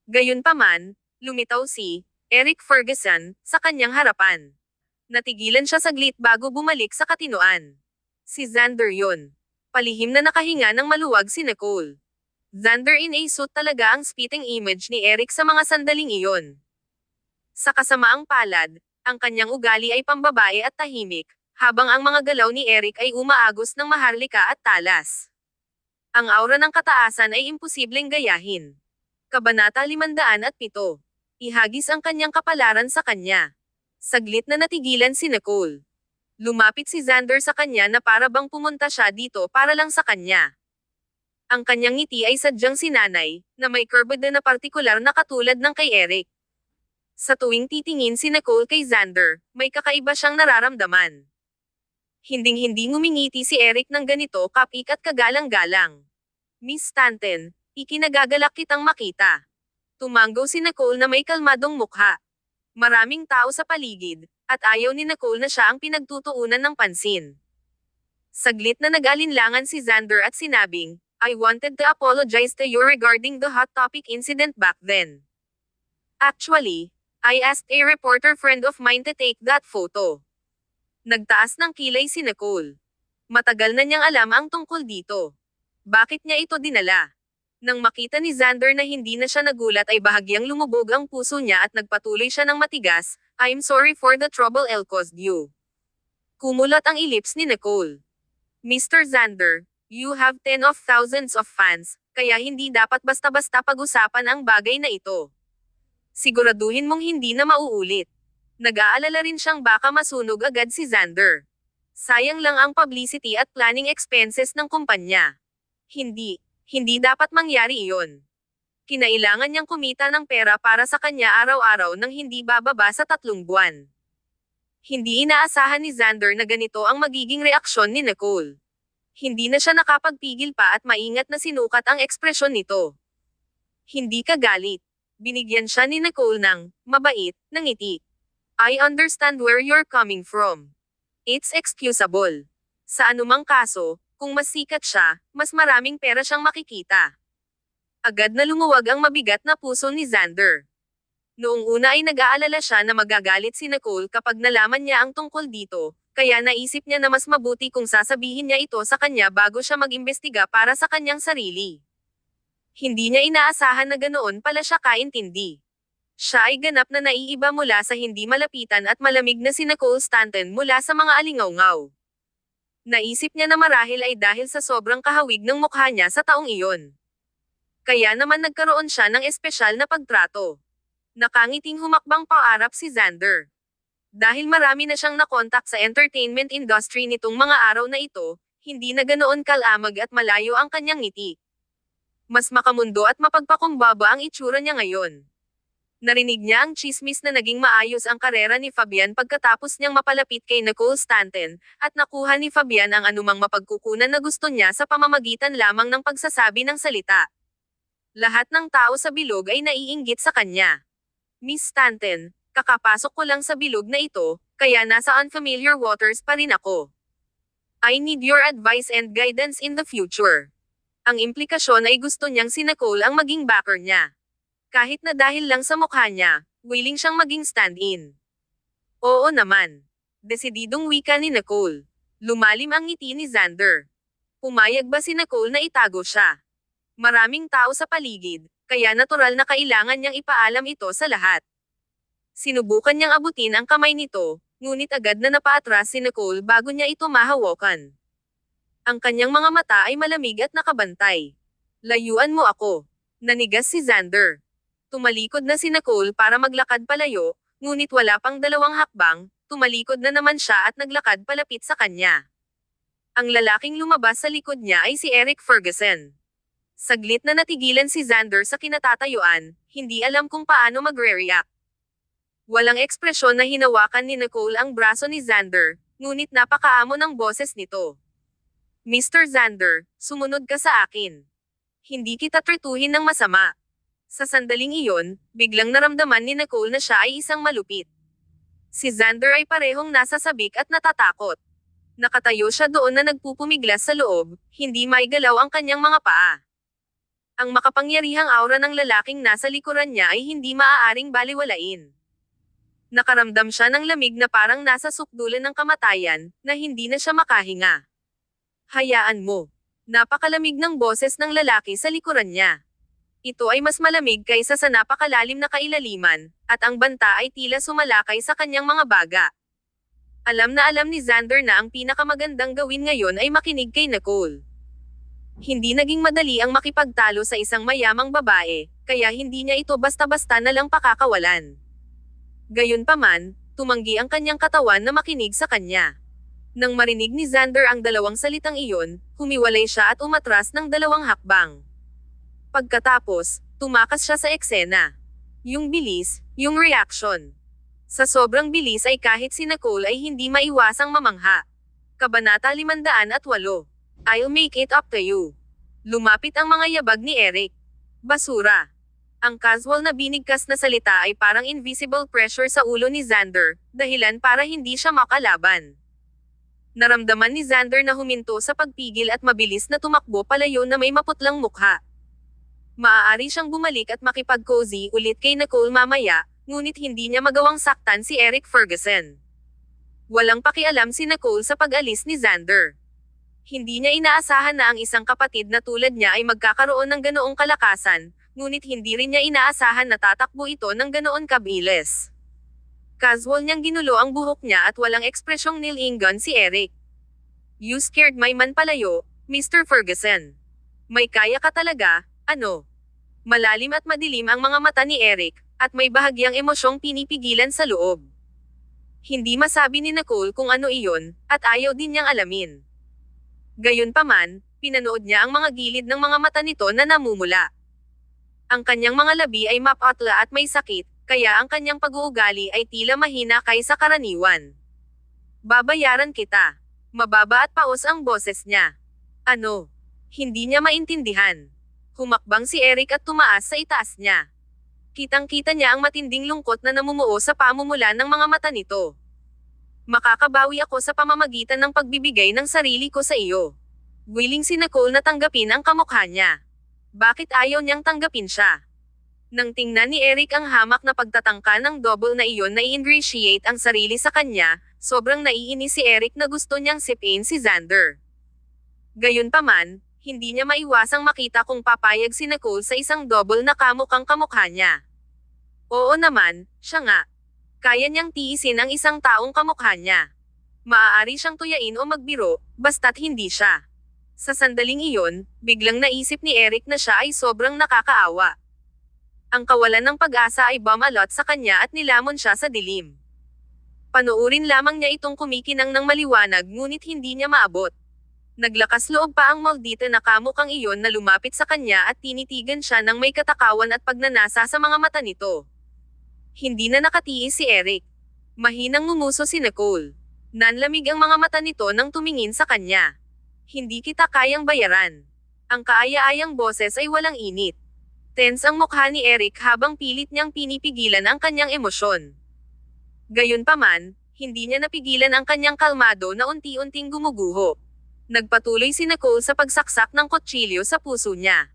Gayunpaman, lumitaw si Eric Ferguson, sa kanyang harapan. Natigilan siya saglit bago bumalik sa katinoan. Si Xander yun. Palihim na nakahinga ng maluwag si Nicole. Xander in a suit talaga ang spitting image ni Eric sa mga sandaling iyon. Sa kasamaang palad, ang kanyang ugali ay pambabae at tahimik, habang ang mga galaw ni Eric ay umaagos ng maharlika at talas. Ang aura ng kataasan ay imposibleng gayahin. Kabanata 507. Ihagis ang kanyang kapalaran sa kanya. Saglit na natigilan si Nicole. Lumapit si Xander sa kanya na para bang pumunta siya dito para lang sa kanya. Ang kanyang ngiti ay sadyang sinanay, na may curved na partikular na katulad ng kay Eric. Sa tuwing titingin si Nicole kay Xander, may kakaiba siyang nararamdaman. Hinding-hindi ngumingiti si Eric ng ganito kapik at kagalang-galang. Miss Stanton, ikinagagalak kitang makita. Tumanggo si Nicole na may kalmadong mukha. Maraming tao sa paligid, at ayaw ni Nicole na siya ang pinagtutuunan ng pansin. Saglit na nag-alinlangan si Xander at sinabing, I wanted to apologize to you regarding the hot topic incident back then. Actually, I asked a reporter friend of mine to take that photo. Nagtaas ng kilay si Nicole. Matagal na niyang alam ang tungkol dito. Bakit niya ito dinala? Nang makita ni Xander na hindi na siya nagulat ay bahagyang lumubog ang puso niya at nagpatuloy siya ng matigas, I'm sorry for the trouble I caused you. Kumulat ang ilips ni Nicole. Mr. Xander, you have 10 of thousands of fans, kaya hindi dapat basta-basta pag-usapan ang bagay na ito. Siguraduhin mong hindi na mauulit. Nag-aalala rin siyang baka masunog agad si Xander. Sayang lang ang publicity at planning expenses ng kumpanya. Hindi dapat mangyari iyon. Kinailangan niyang kumita ng pera para sa kanya araw-araw nang hindi bababa sa 3 buwan. Hindi inaasahan ni Xander na ganito ang magiging reaksyon ni Nicole. Hindi na siya nakapagpigil pa at maingat na sinukat ang ekspresyon nito. Hindi ka galit. Binigyan siya ni Nicole ng mabait na ngiti. I understand where you're coming from. It's excusable. Sa anumang kaso, kung mas sikat siya, mas maraming pera siyang makikita. Agad na lumuwag ang mabigat na puso ni Xander. Noong una ay nag-aalala siya na magagalit si Nicole kapag nalaman niya ang tungkol dito, kaya naisip niya na mas mabuti kung sasabihin niya ito sa kanya bago siya mag-imbestiga para sa kanyang sarili. Hindi niya inaasahan na ganoon pala siya kaintindi. Siya ay ganap na naiiba mula sa hindi malapitan at malamig na si Nicole Stanton mula sa mga alingaw-ngaw. Naisip niya na marahil ay dahil sa sobrang kahawig ng mukha niya sa taong iyon. Kaya naman nagkaroon siya ng espesyal na pagtrato. Nakangiting humakbang paarap si Xander. Dahil marami na siyang nakontak sa entertainment industry nitong mga araw na ito, hindi na ganoon kalamag at malayo ang kanyang ngiti. Mas makamundo at mapagpakumbaba ang itsura niya ngayon. Narinig niya ang chismis na naging maayos ang karera ni Fabian pagkatapos niyang mapalapit kay Nicole Stanton, at nakuha ni Fabian ang anumang mapagkukunan na gusto niya sa pamamagitan lamang ng pagsasabi ng salita. Lahat ng tao sa bilog ay naiinggit sa kanya. Miss Stanton, kakapasok ko lang sa bilog na ito, kaya nasa unfamiliar waters pa rin ako. I need your advice and guidance in the future. Ang implikasyon ay gusto niyang si Nicole ang maging backer niya. Kahit na dahil lang sa mukha niya, willing siyang maging stand-in. Oo naman. Desididong wika ni Nicole. Lumalim ang ngiti ni Xander. Pumayag ba si Nicole na itago siya? Maraming tao sa paligid, kaya natural na kailangan niyang ipaalam ito sa lahat. Sinubukan niyang abutin ang kamay nito, ngunit agad na napaatras si Nicole bago niya ito mahawakan. Ang kanyang mga mata ay malamig at nakabantay. Layuan mo ako. Nanigas si Xander. Tumalikod na si Nicole para maglakad palayo, ngunit wala pang 2 hakbang, tumalikod na naman siya at naglakad palapit sa kanya. Ang lalaking lumabas sa likod niya ay si Eric Ferguson. Saglit na natigilan si Xander sa kinatatayuan, hindi alam kung paano magre-react. Walang ekspresyon na hinawakan ni Nicole ang braso ni Xander, ngunit napakaamo ng boses nito. Mr. Xander, sumunod ka sa akin. Hindi kita trituhin ng masama. Sa sandaling iyon, biglang naramdaman ni Nicole na siya ay isang malupit. Si Xander ay parehong nasa sabik at natatakot. Nakatayo siya doon na nagpupumiglas sa loob, hindi maigalaw ang kanyang mga paa. Ang makapangyarihang aura ng lalaking nasa likuran niya ay hindi maaaring baliwalain. Nakaramdam siya ng lamig na parang nasa sukdulan ng kamatayan, na hindi na siya makahinga. Hayaan mo. Napakalamig ng boses ng lalaki sa likuran niya. Ito ay mas malamig kaysa sa napakalalim na kailaliman, at ang banta ay tila sumalakay sa kanyang mga baga. Alam na alam ni Xander na ang pinakamagandang gawin ngayon ay makinig kay Nicole. Hindi naging madali ang makipagtalo sa isang mayamang babae, kaya hindi niya ito basta-basta na lang pakakawalan. Gayunpaman, tumanggi ang kanyang katawan na makinig sa kanya. Nang marinig ni Xander ang dalawang salitang iyon, humiwalay siya at umatras ng 2 hakbang. Pagkatapos, tumakas siya sa eksena. Yung bilis, yung reaction. Sa sobrang bilis ay kahit si Nicole ay hindi maiwasang mamangha. Kabanata 508. I'll make it up to you. Lumapit ang mga yabag ni Eric. Basura. Ang casual na binigkas na salita ay parang invisible pressure sa ulo ni Xander, dahilan para hindi siya makalaban. Naramdaman ni Xander na huminto sa pagpigil at mabilis na tumakbo palayo na may maputlang mukha. Maaari siyang bumalik at makipag-cozy ulit kay Nicole mamaya, ngunit hindi niya magawang saktan si Eric Ferguson. Walang pakialam si Nicole sa pag-alis ni Xander. Hindi niya inaasahan na ang isang kapatid na tulad niya ay magkakaroon ng ganoong kalakasan, ngunit hindi rin niya inaasahan na tatakbo ito ng ganoon kabilis. Casual niyang ginulo ang buhok niya at walang ekspresyong nilingon si Eric. You scared my man palayo, Mr. Ferguson. May kaya ka talaga, ano? Malalim at madilim ang mga mata ni Eric, at may bahagyang emosyong pinipigilan sa loob. Hindi masabi ni Nicole kung ano iyon, at ayaw din niyang alamin. Gayunpaman, pinanood niya ang mga gilid ng mga mata nito na namumula. Ang kanyang mga labi ay mapatla at may sakit, kaya ang kanyang pag-uugali ay tila mahina kaysa karaniwan. Babayaran kita. Mababa at paos ang boses niya. Ano? Hindi niya maintindihan. Humakbang si Eric at tumaas sa itaas niya. Kitang-kita niya ang matinding lungkot na namumuo sa pamumula ng mga mata nito. Makakabawi ako sa pamamagitan ng pagbibigay ng sarili ko sa iyo. Willing si Nicole na tanggapin ang kamukha niya. Bakit ayaw niyang tanggapin siya? Nang tingnan ni Eric ang hamak na pagtatangka ng double na iyon na i-ingratiate ang sarili sa kanya, sobrang naiinis si Eric na gusto niyang sipin si Xander. Gayunpaman, hindi niya maiwasang makita kung papayag si Nicole sa isang double na kamukhang kamukha niya. Oo naman, siya nga. Kaya niyang tiisin ang isang taong kamukha niya. Maaari siyang tuyain o magbiro, basta't hindi siya. Sa sandaling iyon, biglang naisip ni Eric na siya ay sobrang nakakaawa. Ang kawalan ng pag-asa ay bumalot sa kanya at nilamon siya sa dilim. Panoorin lamang niya itong kumikinang ng maliwanag ngunit hindi niya maabot. Naglakas loob pa ang maldita na kamukhang iyon na lumapit sa kanya at tinitigan siya ng may katakawan at pagnanasa sa mga mata nito. Hindi na nakatiis si Eric. Mahinang ngumuso si Nicole. Nanlamig ang mga mata nito nang tumingin sa kanya. Hindi kita kayang bayaran. Ang kaaya-ayang boses ay walang init. Tense ang mukha ni Eric habang pilit niyang pinipigilan ang kanyang emosyon. Gayunpaman, hindi niya napigilan ang kanyang kalmado na unti-unting gumuguho. Nagpatuloy si Nicole sa pagsaksak ng kutsilyo sa puso niya.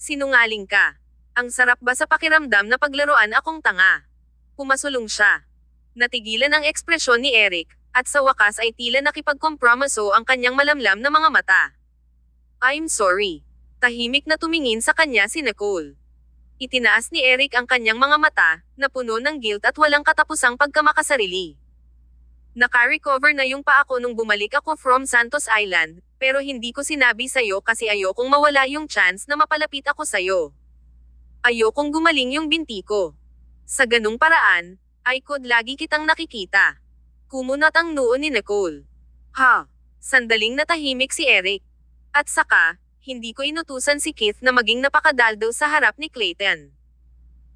Sinungaling ka. Ang sarap ba sa pakiramdam na paglaruan akong tanga? Pumasulong siya. Natigilan ang ekspresyon ni Eric, at sa wakas ay tila nakipagkompromiso ang kanyang malamlam na mga mata. I'm sorry. Tahimik na tumingin sa kanya si Nicole. Itinaas ni Eric ang kanyang mga mata, na puno ng guilt at walang katapusang pagkamakasarili. Naka-recover na yung paa ko nung bumalik ako from Santos Island, pero hindi ko sinabi sa'yo kasi ayokong mawala yung chance na mapalapit ako sa'yo. Ayokong gumaling yung binti ko. Sa ganung paraan, ay could lagi kitang nakikita. Kumunat ang noo ni Nicole. Ha? Sandaling natahimik si Eric. At saka, hindi ko inutusan si Keith na maging napakadaldaw sa harap ni Clayton.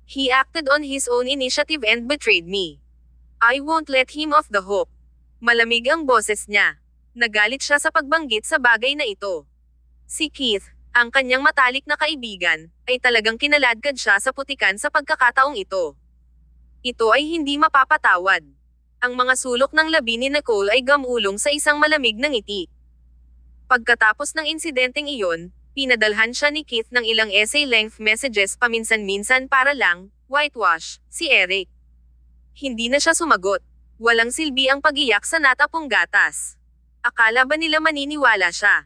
He acted on his own initiative and betrayed me. I won't let him off the hook. Malamig ang boses niya. Nagalit siya sa pagbanggit sa bagay na ito. Si Keith, ang kanyang matalik na kaibigan, ay talagang kinaladkad siya sa putikan sa pagkakataong ito. Ito ay hindi mapapatawad. Ang mga sulok ng labi ni Nicole ay gamulong sa isang malamig na ngiti. Pagkatapos ng insidenteng iyon, pinadalhan siya ni Keith ng ilang essay-length messages paminsan-minsan para lang, whitewash, si Eric. Hindi na siya sumagot. Walang silbi ang pag-iyak sa natapong gatas. Akala ba nila maniniwala siya?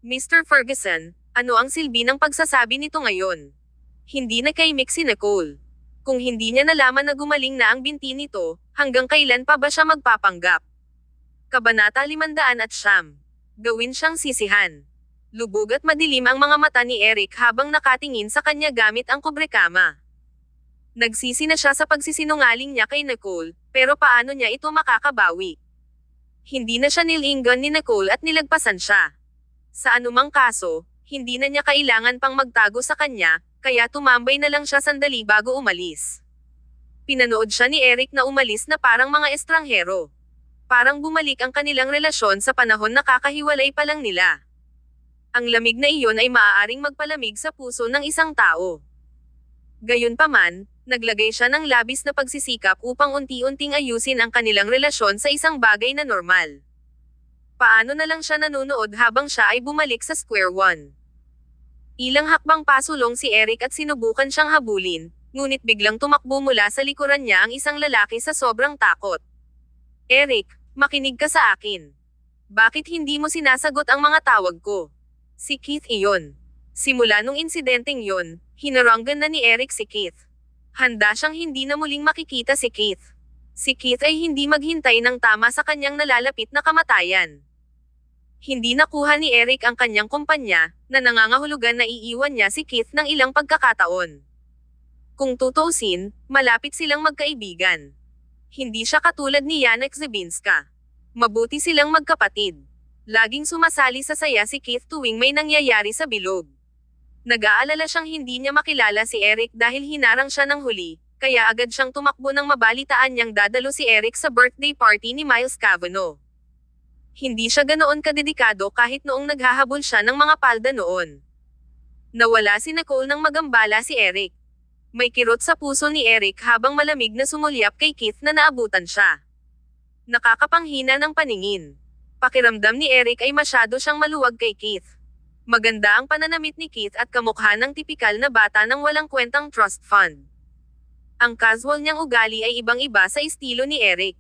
Mr. Ferguson, ano ang silbi ng pagsasabi nito ngayon? Hindi na kaimik si Nicole. Kung hindi niya nalaman na gumaling na ang binti nito, hanggang kailan pa ba siya magpapanggap? Kabanata 509. Gawin siyang sisihan. Lubog at madilim ang mga mata ni Eric habang nakatingin sa kanya gamit ang kubrekama. Nagsisi na siya sa pagsisinungaling niya kay Nicole, pero paano niya ito makakabawi? Hindi na siya nilinggan ni Nicole at nilagpasan siya. Sa anumang kaso, hindi na niya kailangan pang magtago sa kanya, kaya tumambay na lang siya sandali bago umalis. Pinanood siya ni Eric na umalis na parang mga estranghero. Parang bumalik ang kanilang relasyon sa panahon na kakahiwalay pa lang nila. Ang lamig na iyon ay maaaring magpalamig sa puso ng isang tao. Gayunpaman, naglagay siya ng labis na pagsisikap upang unti-unting ayusin ang kanilang relasyon sa isang bagay na normal. Paano na lang siya nanonood habang siya ay bumalik sa square one? Ilang hakbang pasulong si Eric at sinubukan siyang habulin, ngunit biglang tumakbo mula sa likuran niya ang isang lalaki sa sobrang takot. Eric, makinig ka sa akin. Bakit hindi mo sinasagot ang mga tawag ko? Si Keith iyon. Simula nung insidenteng yon, hinaranggan na ni Eric si Keith. Handa siyang hindi na muling makikita si Keith. Si Keith ay hindi maghintay ng tama sa kanyang nalalapit na kamatayan. Hindi nakuha ni Eric ang kanyang kumpanya, na nangangahulugan na iiwan niya si Keith ng ilang pagkakataon. Kung tutuusin, malapit silang magkaibigan. Hindi siya katulad ni Janek Zibinska. Mabuti silang magkapatid. Laging sumasali sa saya si Keith tuwing may nangyayari sa bilog. Nag-aalala siyang hindi niya makilala si Eric dahil hinarang siya ng huli, kaya agad siyang tumakbo nang mabalitaan niyang dadalo si Eric sa birthday party ni Miles Cavanaugh. Hindi siya ganoon kadedikado kahit noong naghahabol siya ng mga palda noon. Nawala si Nicole nang magambala si Eric. May kirot sa puso ni Eric habang malamig na sumulyap kay Keith na naabutan siya. Nakakapanghina ng paningin. Pakiramdam ni Eric ay masyado siyang maluwag kay Keith. Maganda ang pananamit ni Keith at kamukha ng tipikal na bata ng walang kwentang trust fund. Ang casual niyang ugali ay ibang-iba sa estilo ni Eric.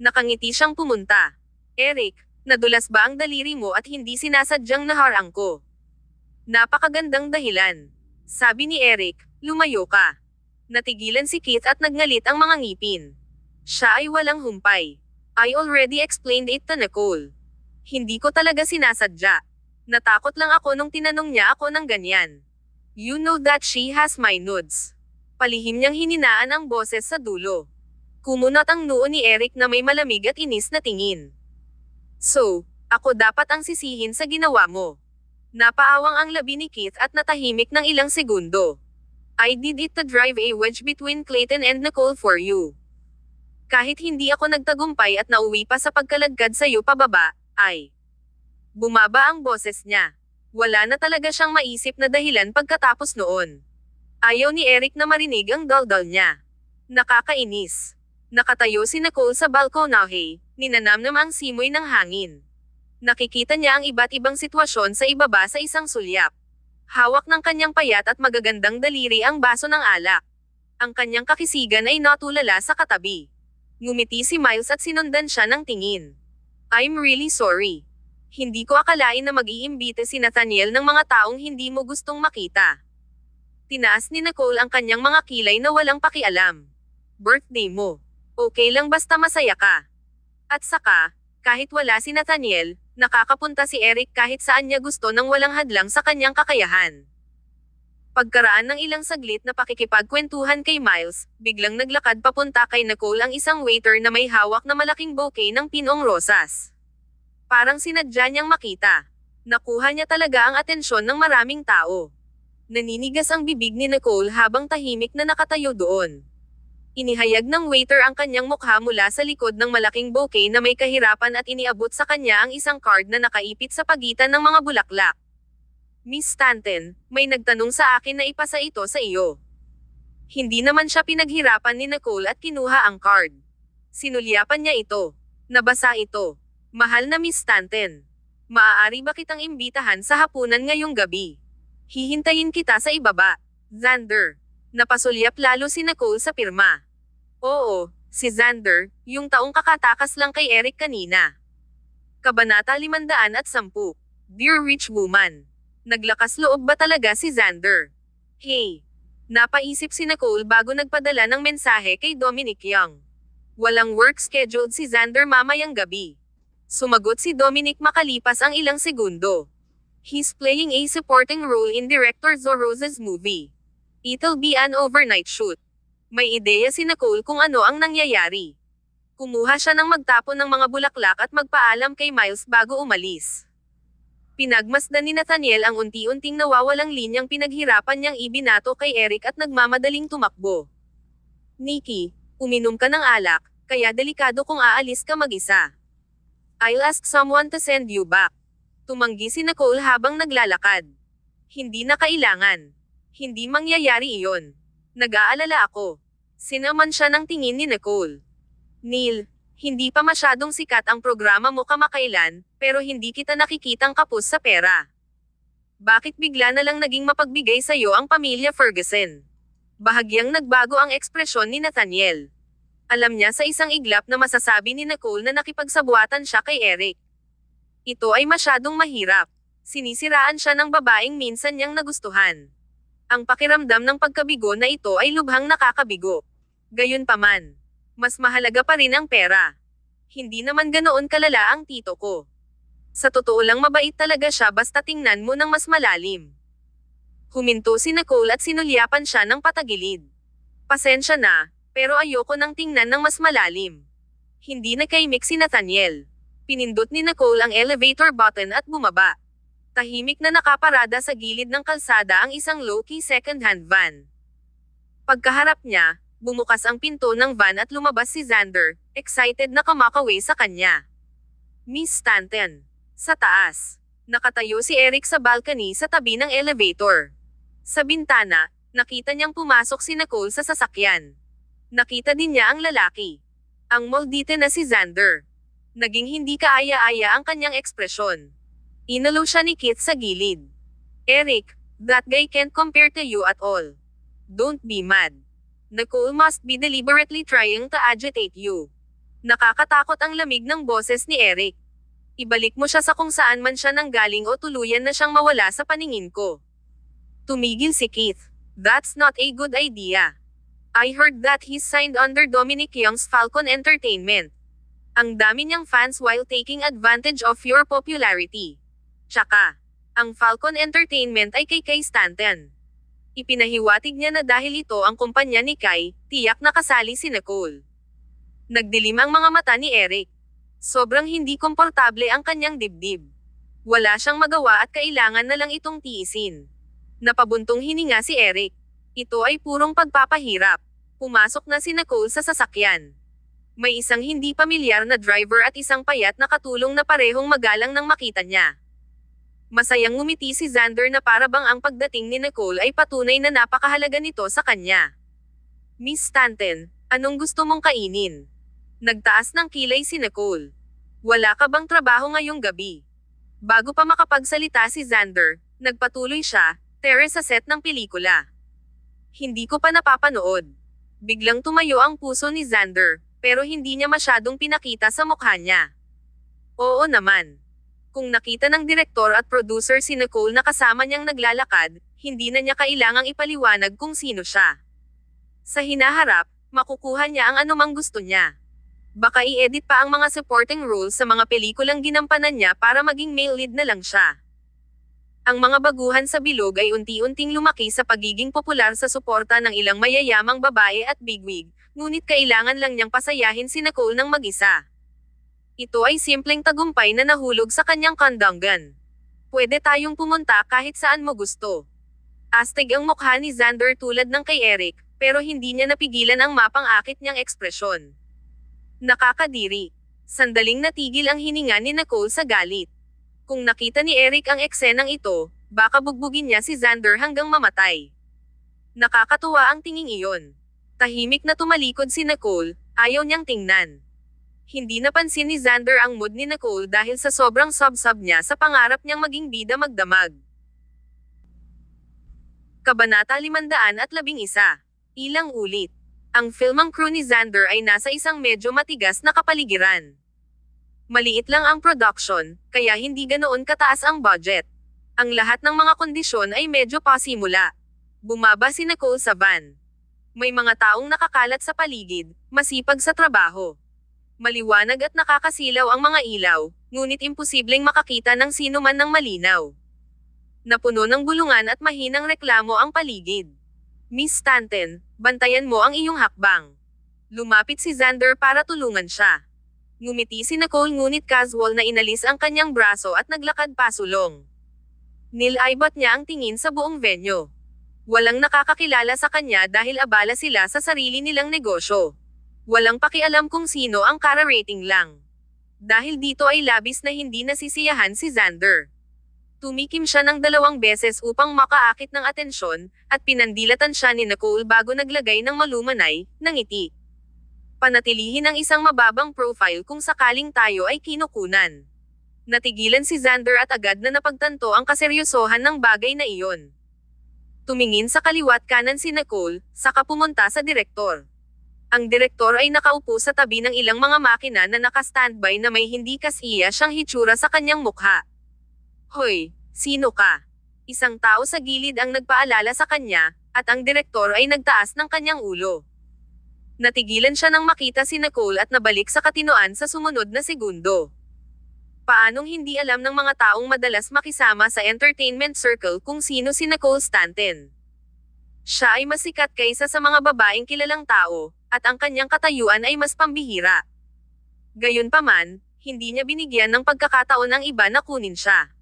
Nakangiti siyang pumunta. Eric, nadulas ba ang daliri mo at hindi sinasadyang naharang ko? Napakagandang dahilan. Sabi ni Eric, lumayo ka. Natigilan si Keith at nagnalit ang mga ngipin. Siya ay walang humpay. I already explained it to Nicole. Hindi ko talaga sinasadya. Natakot lang ako nung tinanong niya ako ng ganyan. You know that she has my nudes. Palihim niyang hininaan ang boses sa dulo. Kumunot ang noo ni Eric na may malamig at inis na tingin. So, ako dapat ang sisihin sa ginawa mo. Napaawang ang labi ni Keith at natahimik ng ilang segundo. I did it to drive a wedge between Clayton and Nicole for you. Kahit hindi ako nagtagumpay at nauwi pa sa pagkalagkad sa iyo pababa, ay... Bumaba ang boses niya. Wala na talaga siyang maisip na dahilan pagkatapos noon. Ayaw ni Eric na marinig ang daldal niya. Nakakainis. Nakatayo si Nicole sa balkonahe, ninanamnam ang simoy ng hangin. Nakikita niya ang iba't ibang sitwasyon sa ibaba sa isang sulyap. Hawak ng kanyang payat at magagandang daliri ang baso ng alak. Ang kanyang kakisigan ay natulala sa katabi. Ngumiti si Miles at sinundan siya ng tingin. I'm really sorry. Hindi ko akalain na mag-iimbita si Nathaniel ng mga taong hindi mo gustong makita. Tinaas ni Nicole ang kanyang mga kilay na walang pakialam. Birthday mo. Okay lang basta masaya ka. At saka, kahit wala si Nathaniel, nakakapunta si Eric kahit saan niya gusto nang walang hadlang sa kanyang kakayahan. Pagkaraan ng ilang saglit na pakikipagkwentuhan kay Miles, biglang naglakad papunta kay Nicole ang isang waiter na may hawak na malaking bouquet ng pinong rosas. Parang sinadya niyang makita. Nakuha niya talaga ang atensyon ng maraming tao. Naninigas ang bibig ni Nicole habang tahimik na nakatayo doon. Inihayag ng waiter ang kanyang mukha mula sa likod ng malaking bouquet na may kahirapan at iniabot sa kanya ang isang card na nakaipit sa pagitan ng mga bulaklak. Miss Stanton, may nagtanong sa akin na ipasa ito sa iyo. Hindi naman siya pinaghirapan ni Nicole at kinuha ang card. Sinulyapan niya ito. Nabasa ito. Mahal na Miss Stanton. Maaari ba kitang imbitahan sa hapunan ngayong gabi? Hihintayin kita sa ibaba. Xander. Napasulyap lalo si Nicole sa pirma. Oo, Si Xander, yung taong kakatakas lang kay Eric kanina. Kabanata 510. Dear Rich Woman. Naglakas loob ba talaga si Xander? Hey! Napaisip si Nicole bago nagpadala ng mensahe kay Dominic Young. Walang work scheduled si Xander mamayang gabi. Sumagot si Dominic makalipas ang ilang segundo. He's playing a supporting role in director Zorro's movie. It'll be an overnight shoot. May ideya si Nicole kung ano ang nangyayari. Kumuha siya ng magtapon ng mga bulaklak at magpaalam kay Miles bago umalis. Pinagmasdan ni Nathaniel ang unti-unting nawawalang linyang pinaghirapan niyang ibinato kay Eric at nagmamadaling tumakbo. Nikki, uminom ka ng alak, kaya delikado kung aalis ka mag-isa. I'll ask someone to send you back. Tumanggi si Nicole habang naglalakad. Hindi na kailangan. Hindi mangyayari iyon. Nag-aalala ako. Sinaman siya ng tingin ni Nicole. Neil, hindi pa masyadong sikat ang programa mo kamakailan, pero hindi kita nakikitang kapos sa pera. Bakit bigla na lang naging mapagbigay sa'yo ang pamilya Ferguson? Bahagyang nagbago ang ekspresyon ni Nathaniel. Alam niya sa isang iglap na masasabi ni Nicole na nakipagsabuatan siya kay Eric. Ito ay masyadong mahirap. Sinisiraan siya ng babaeng minsan niyang nagustuhan. Ang pakiramdam ng pagkabigo na ito ay lubhang nakakabigo. Gayunpaman, mas mahalaga pa rin ang pera. Hindi naman ganoon kalala ang tito ko. Sa totoo lang mabait talaga siya basta tingnan mo ng mas malalim. Huminto si Nicole at sinulyapan siya ng patagilid. Pasensya na, pero ayoko nang tingnan ng mas malalim. Hindi nakaimik si Nathaniel. Pinindot ni Nicole ang elevator button at bumaba. Tahimik na nakaparada sa gilid ng kalsada ang isang low-key second-hand van. Pagkaharap niya, bumukas ang pinto ng van at lumabas si Xander, excited na kamakaway sa kanya. Miss Stanton. Sa taas. Nakatayo si Eric sa balcony sa tabi ng elevator. Sa bintana, nakita niyang pumasok si Nicole sa sasakyan. Nakita din niya ang lalaki. Ang moldite na si Xander. Naging hindi kaaya-aya ang kanyang ekspresyon. Inalo siya ni Keith sa gilid. Eric, that guy can't compare to you at all. Don't be mad. Nicole must be deliberately trying to agitate you. Nakakatakot ang lamig ng boses ni Eric. Ibalik mo siya sa kung saan man siya nanggaling o tuluyan na siyang mawala sa paningin ko. Tumigil si Keith. That's not a good idea. I heard that he's signed under Dominic Young's Falcon Entertainment. Ang dami niyang fans while taking advantage of your popularity. Tsaka, ang Falcon Entertainment ay kay Kai Stanton. Ipinahiwatig niya na dahil ito ang kumpanya ni Kai, tiyak na kasali si Nicole. Nagdilim ang mga mata ni Eric. Sobrang hindi komportable ang kanyang dibdib. Wala siyang magawa at kailangan na lang itong tiisin. Napabuntong hininga si Eric. Ito ay purong pagpapahirap. Pumasok na si Nicole sa sasakyan. May isang hindi pamilyar na driver at isang payat na katulong na parehong magalang nang makita niya. Masayang ngumiti si Xander na para bang ang pagdating ni Nicole ay patunay na napakahalaga nito sa kanya. Miss Stanton, anong gusto mong kainin? Nagtaas ng kilay si Nicole. Wala ka bang trabaho ngayong gabi? Bago pa makapagsalita si Xander, nagpatuloy siya, tere sa set ng pelikula. Hindi ko pa napapanood. Biglang tumayo ang puso ni Xander, pero hindi niya masyadong pinakita sa mukha niya. Oo naman. Kung nakita ng direktor at producer si Nicole na kasama niyang naglalakad, hindi na niya kailangang ipaliwanag kung sino siya. Sa hinaharap, makukuha niya ang anumang gusto niya. Baka i-edit pa ang mga supporting roles sa mga pelikulang ginampanan niya para maging male lead na lang siya. Ang mga baguhan sa bilog ay unti-unting lumaki sa pagiging popular sa suporta ng ilang mayayamang babae at bigwig, ngunit kailangan lang niyang pasayahin si Nicole ng mag-isa. Ito ay simpleng tagumpay na nahulog sa kanyang kandanggan. Pwede tayong pumunta kahit saan mo gusto. Astig ang mukha ni Xander tulad ng kay Eric, pero hindi niya napigilan ang mapang-akit niyang ekspresyon. Nakakadiri. Sandaling natigil ang hininga ni Nicole sa galit. Kung nakita ni Eric ang eksenang ito, baka bugbugin niya si Xander hanggang mamatay. Nakakatuwa ang tinging iyon. Tahimik na tumalikod si Nicole, ayaw niyang tingnan. Hindi napansin ni Xander ang mood ni Nicole dahil sa sobrang sub-sub niya sa pangarap niyang maging bida magdamag. Kabanata 511. Ilang ulit. Ang filmang crew ni Xander ay nasa isang medyo matigas na kapaligiran. Maliit lang ang production, kaya hindi ganoon kataas ang budget. Ang lahat ng mga kondisyon ay medyo pasimula. Bumaba si Nicole sa van. May mga taong nakakalat sa paligid, masipag sa trabaho. Maliwanag at nakakasilaw ang mga ilaw, ngunit imposibleng makakita ng sino man ng malinaw. Napuno ng bulungan at mahinang reklamo ang paligid. Miss Stanton, bantayan mo ang iyong hakbang. Lumapit si Xander para tulungan siya. Ngumiti si Nicole ngunit casual na inalis ang kanyang braso at naglakad pasulong. Nilaybot niya ang tingin sa buong venue. Walang nakakakilala sa kanya dahil abala sila sa sarili nilang negosyo. Walang pakialam kung sino ang kara-rating lang. Dahil dito ay labis na hindi nasisiyahan si Xander. Tumikim siya ng 2 beses upang makaakit ng atensyon, at pinandilatan siya ni Nicole bago naglagay ng malumanay na ngiti. Panatilihin ang isang mababang profile kung sakaling tayo ay kinukunan. Natigilan si Xander at agad na napagtanto ang kaseryosohan ng bagay na iyon. Tumingin sa kaliwat kanan si Nicole, saka pumunta sa direktor. Ang direktor ay nakaupo sa tabi ng ilang mga makina na naka-standby na may hindi kasiya siyang hitsura sa kanyang mukha. Hoy, sino ka? Isang tao sa gilid ang nagpaalala sa kanya, at ang direktor ay nagtaas ng kanyang ulo. Natigilan siya nang makita si Nicole at nabalik sa katinoan sa sumunod na segundo. Paanong hindi alam ng mga taong madalas makisama sa entertainment circle kung sino si Nicole Stanton? Siya ay mas sikat kaysa sa mga babaeng kilalang tao, at ang kanyang katayuan ay mas pambihira. Gayunpaman, hindi niya binigyan ng pagkakataon ang iba na kunin siya.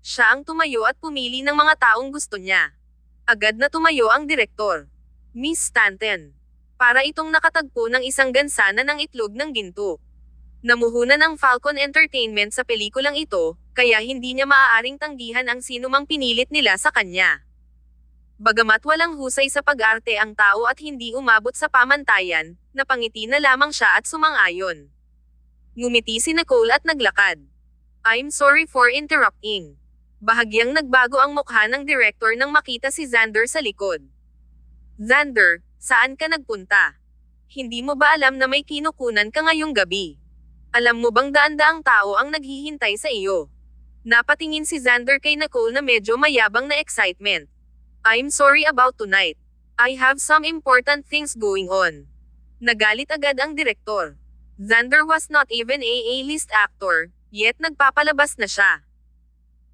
Siya ang tumayo at pumili ng mga taong gusto niya. Agad na tumayo ang direktor. Miss Stanton. Para itong nakatagpo ng isang gansana ng itlog ng ginto. Namuhunan ng Falcon Entertainment sa pelikulang ito, kaya hindi niya maaaring tanggihan ang sinumang pinilit nila sa kanya. Bagamat walang husay sa pag-arte ang tao at hindi umabot sa pamantayan, napangiti na lamang siya at sumang-ayon. Ngumiti si Nicole at naglakad. I'm sorry for interrupting. Bahagyang nagbago ang mukha ng director nang makita si Xander sa likod. Xander, saan ka nagpunta? Hindi mo ba alam na may kinukunan ka ngayong gabi? Alam mo bang daan-daang tao ang naghihintay sa iyo? Napatingin si Xander kay Nicole na medyo mayabang na excitement. I'm sorry about tonight. I have some important things going on. Nagalit agad ang direktor. Xander was not even a A-list actor, yet nagpapalabas na siya.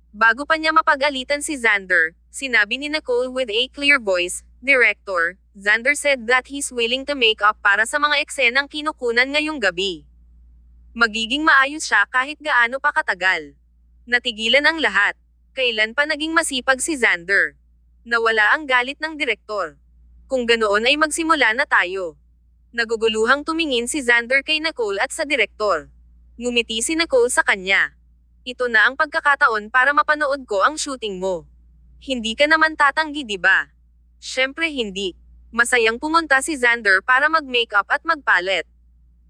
Bago pa niya mapag-alitan si Xander, sinabi ni Nicole with a clear voice, Director, Xander said that he's willing to make up para sa mga eksenang kinukunan ngayong gabi. Magiging maayos siya kahit gaano pa katagal. Natigilan ang lahat. Kailan pa naging masipag si Xander? Nawala ang galit ng direktor. Kung ganoon ay magsimula na tayo. Naguguluhang tumingin si Xander kay Nicole at sa direktor. Ngumiti si Nicole sa kanya. Ito na ang pagkakataon para mapanood ko ang shooting mo. Hindi ka naman tatanggi, di ba? Syempre hindi. Masayang pumunta si Xander para mag-makeup at magpalet.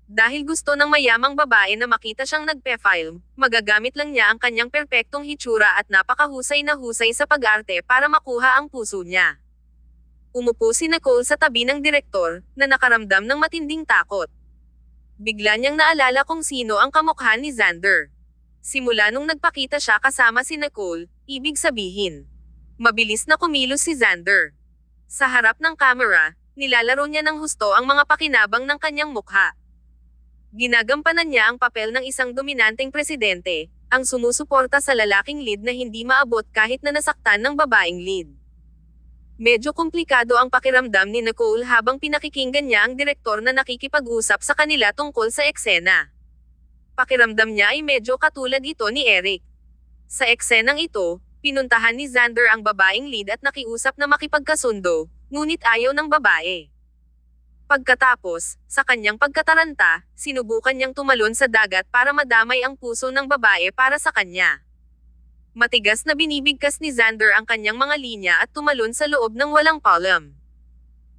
Dahil gusto ng mayamang babae na makita siyang nagpe-film, magagamit lang niya ang kanyang perpektong hitsura at napakahusay na husay sa pag-arte para makuha ang puso niya. Umupo si Nicole sa tabi ng direktor, na nakaramdam ng matinding takot. Bigla niyang naalala kung sino ang kamukha ni Xander. Simula nung nagpakita siya kasama si Nicole, ibig sabihin. Mabilis na kumilos si Xander. Sa harap ng kamera, nilalaro niya ng husto ang mga pakinabang ng kanyang mukha. Ginagampanan niya ang papel ng isang dominanteng presidente, ang sumusuporta sa lalaking lead na hindi maabot kahit na nasaktan ng babaeng lead. Medyo komplikado ang pakiramdam ni Nicole habang pinakikinggan niya ang direktor na nakikipag-usap sa kanila tungkol sa eksena. Pakiramdam niya ay medyo katulad ito ni Eric. Sa eksenang ito, pinuntahan ni Xander ang babaeng lead at nakiusap na makipagkasundo, ngunit ayaw ng babae. Pagkatapos, sa kanyang pagkataranta, sinubukan niyang tumalon sa dagat para madamay ang puso ng babae para sa kanya. Matigas na binibigkas ni Xander ang kanyang mga linya at tumalon sa loob ng walang palm.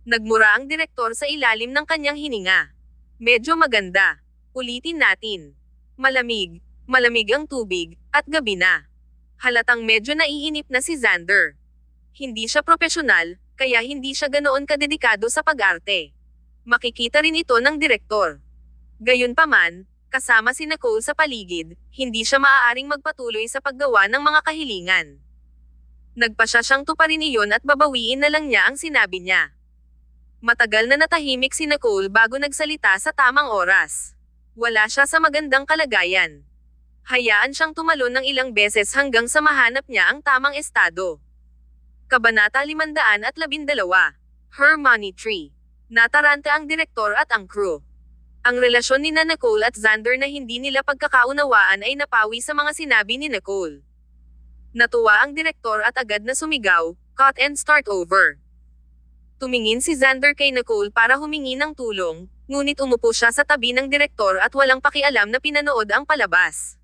Nagmura ang direktor sa ilalim ng kanyang hininga. Medyo maganda. Ulitin natin. Malamig, malamig ang tubig, at gabi na. Halatang medyo naiinip na si Xander. Hindi siya propesyonal, kaya hindi siya ganoon kadedikado sa pag-arte. Makikita rin ito ng direktor. Gayunpaman, kasama si Nicole sa paligid, hindi siya maaaring magpatuloy sa paggawa ng mga kahilingan. Nagpasya siyang tuparin iyon at babawiin na lang niya ang sinabi niya. Matagal na natahimik si Nicole bago nagsalita sa tamang oras. Wala siya sa magandang kalagayan. Hayaan siyang tumalon ng ilang beses hanggang sa mahanap niya ang tamang estado. Kabanata 512. Her Money Tree. Nataranta ang direktor at ang crew. Ang relasyon ni Nicole at Xander na hindi nila pagkakaunawaan ay napawi sa mga sinabi ni Nicole. Natuwa ang direktor at agad na sumigaw, "Cut and start over." Tumingin si Xander kay Nicole para humingi ng tulong, ngunit umupo siya sa tabi ng direktor at walang pakialam na pinanood ang palabas.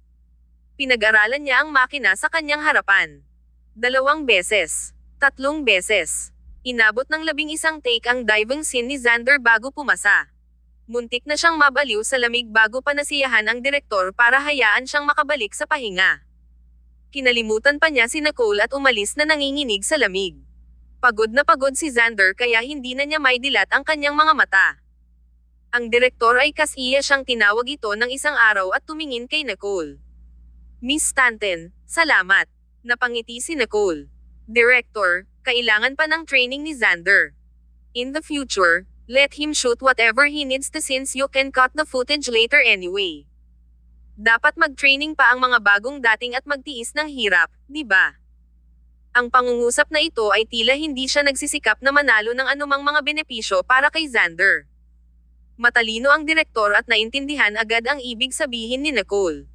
Pinag-aralan niya ang makina sa kanyang harapan. 2 beses. 3 beses. Inabot ng 11 take ang diving scene ni Xander bago pumasa. Muntik na siyang mabaliw sa lamig bago pa nasiyahan ang direktor para hayaan siyang makabalik sa pahinga. Kinalimutan pa niya si Nicole at umalis na nanginginig sa lamig. Pagod na pagod si Xander kaya hindi na niya maidilat ang kanyang mga mata. Ang direktor ay kasiya siyang tinawag ito ng isang araw at tumingin kay Nicole. "Miss Stanton, salamat." Napangiti si Nicole. "Director, kailangan pa ng training ni Xander. In the future, let him shoot whatever he needs to since you can cut the footage later anyway. Dapat mag-training pa ang mga bagong dating at magtiis ng hirap, di ba?" Ang pangungusap na ito ay tila hindi siya nagsisikap na manalo ng anumang mga benepisyo para kay Xander. Matalino ang direktor at naintindihan agad ang ibig sabihin ni Nicole.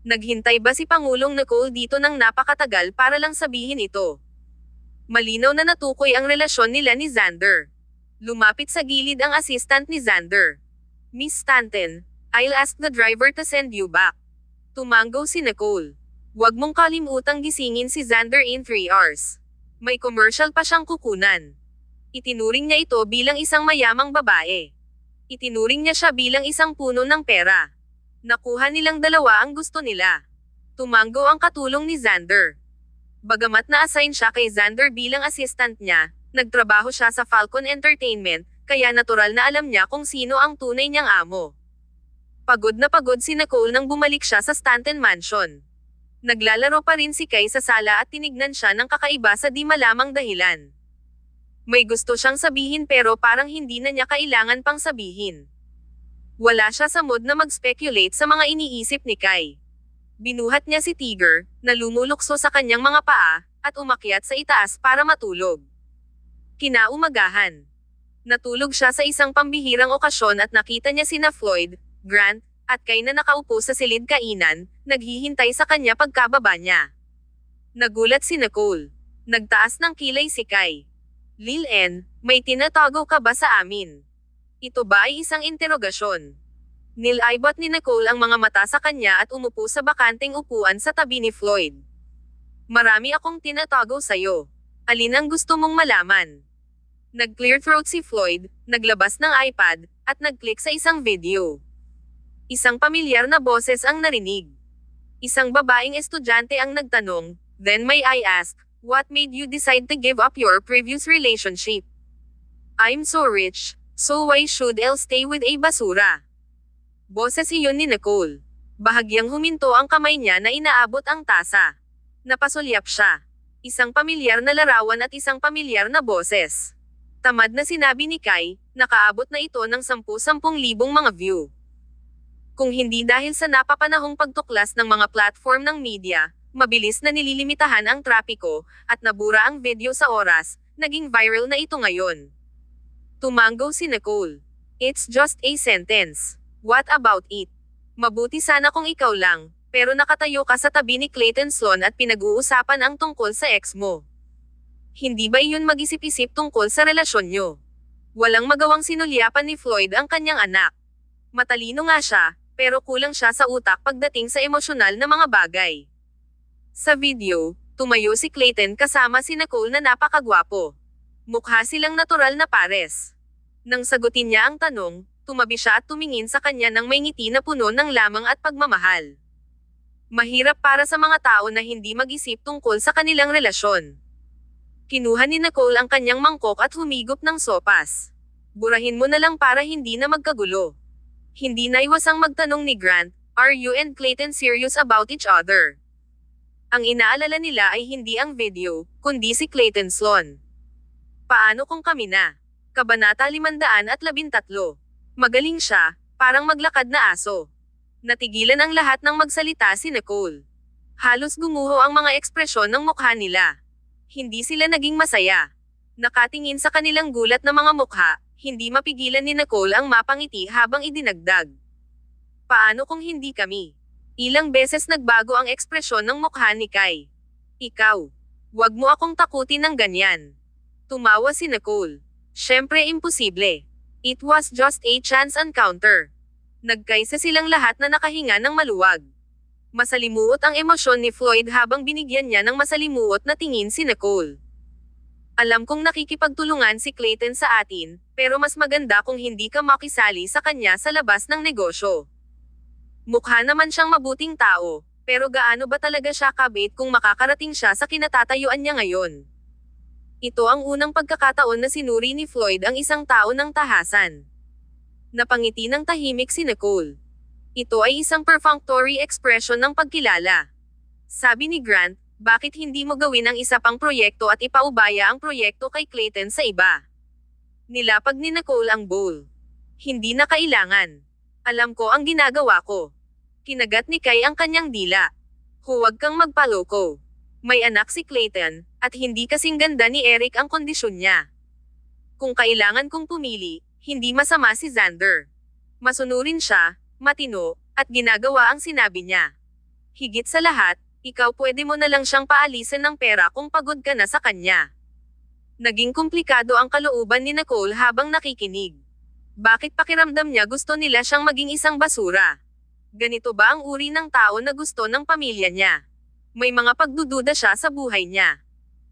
Naghintay ba si Pangulong Nicole dito ng napakatagal para lang sabihin ito? Malinaw na natukoy ang relasyon nila ni Xander. Lumapit sa gilid ang assistant ni Xander. "Miss Stanton, I'll ask the driver to send you back." Tumango si Nicole. "Huwag mong kalimutang gisingin si Xander in 3 hours. May commercial pa siyang kukunan." Itinuring niya ito bilang isang mayamang babae. Itinuring niya siya bilang isang puno ng pera. Nakuha nilang dalawa ang gusto nila. Tumango ang katulong ni Xander. Bagamat na-assign siya kay Xander bilang assistant niya, nagtrabaho siya sa Falcon Entertainment, kaya natural na alam niya kung sino ang tunay niyang amo. Pagod na pagod si Nicole nang bumalik siya sa Stanton Mansion. Naglalaro pa rin si Kai sa sala at tinignan siya ng kakaiba sa di malamang dahilan. May gusto siyang sabihin pero parang hindi na niya kailangan pang sabihin. Wala siya sa mood na mag-speculate sa mga iniisip ni Kai. Binuhat niya si Tiger, na lumulukso sa kanyang mga paa, at umakyat sa itaas para matulog. Kinaumagahan. Natulog siya sa isang pambihirang okasyon at nakita niya sina Floyd, Grant, at Kai na nakaupo sa silid kainan, naghihintay sa kanya pagkababa niya. Nagulat si Nicole. Nagtaas ng kilay si Kai. "Lil N, may tinatago ka ba sa amin?" Ito ba ay isang interogasyon? Nilaybot ni Nicole ang mga mata sa kanya at umupo sa bakanteng upuan sa tabi ni Floyd. "Marami akong tinatago sa'yo. Alin ang gusto mong malaman?" Nag-clear throat si Floyd, naglabas ng iPad, at nag-click sa isang video. Isang pamilyar na boses ang narinig. Isang babaeng estudyante ang nagtanong, "Then may I ask, what made you decide to give up your previous relationship?" "I'm so rich, so why should I stay with a basura?" Boses iyon ni Nicole. Bahagyang huminto ang kamay niya na inaabot ang tasa. Napasulyap siya. Isang pamilyar na larawan at isang pamilyar na boses. Tamad na sinabi ni Kai, nakaabot na ito ng 10,000 mga view. Kung hindi dahil sa napapanahong pagtuklas ng mga platform ng media, mabilis na nililimitahan ang trapiko, at nabura ang video sa oras, naging viral na ito ngayon. Tumango si Nicole. "It's just a sentence. What about it? Mabuti sana kung ikaw lang, pero nakatayo ka sa tabi ni Clayton Sloan at pinag-uusapan ang tungkol sa ex mo. Hindi ba iyon mag-isip-isip tungkol sa relasyon nyo?" Walang magawang sinulyapan ni Floyd ang kanyang anak. Matalino nga siya, pero kulang siya sa utak pagdating sa emosyonal na mga bagay. Sa video, tumayo si Clayton kasama si Nicole na napakagwapo. Mukha silang natural na pares. Nang sagutin niya ang tanong, tumabi siya at tumingin sa kanya ng may ngiti na puno ng lamang at pagmamahal. Mahirap para sa mga tao na hindi mag-isip tungkol sa kanilang relasyon. Kinuha ni Nicole ang kanyang mangkok at humigop ng sopas. Burahin mo na lang para hindi na magkagulo. Hindi naiwasang magtanong ni Grant, "Are you and Clayton serious about each other?" Ang inaalala nila ay hindi ang video, kundi si Clayton Sloan. Paano kung kami na? Kabanata 513. Magaling siya, parang maglakad na aso. Natigilan ang lahat ng magsalita si Nicole. Halos gumuho ang mga ekspresyon ng mukha nila. Hindi sila naging masaya. Nakatingin sa kanilang gulat na mga mukha, hindi mapigilan ni Nicole ang mapangiti habang idinagdag. Paano kung hindi kami? Ilang beses nagbago ang ekspresyon ng mukha ni Kai. Ikaw. Wag mo akong takutin ng ganyan. Tumawa si Nicole. Siyempre imposible. It was just a chance encounter. Nagkaisa silang lahat na nakahinga ng maluwag. Masalimuot ang emosyon ni Floyd habang binigyan niya ng masalimuot na tingin si Nicole. Alam kong nakikipagtulungan si Clayton sa atin, pero mas maganda kung hindi ka makisali sa kanya sa labas ng negosyo. Mukha naman siyang mabuting tao, pero gaano ba talaga siya kabait kung makakarating siya sa kinatatayuan niya ngayon? Ito ang unang pagkakataon na sinuri ni Floyd ang isang tao ng tahasan. Napangiti ng tahimik si Nicole. Ito ay isang perfunctory expression ng pagkilala. Sabi ni Grant, bakit hindi mo gawin ang isa pang proyekto at ipaubaya ang proyekto kay Clayton sa iba? Nilapag ni Nicole ang bowl. Hindi na kailangan. Alam ko ang ginagawa ko. Kinagat ni Kai ang kanyang dila. Huwag kang magpaloko. May anak si Clayton, at hindi kasing ganda ni Eric ang kondisyon niya. Kung kailangan kong pumili, hindi masama si Xander. Masunurin siya, matino, at ginagawa ang sinabi niya. Higit sa lahat, ikaw pwede mo na lang siyang paalisan ng pera kung pagod ka na sa kanya. Naging komplikado ang kalooban ni Nicole habang nakikinig. Bakit pakiramdam niya gusto nila siyang maging isang basura? Ganito ba ang uri ng tao na gusto ng pamilya niya? May mga pagdududa siya sa buhay niya.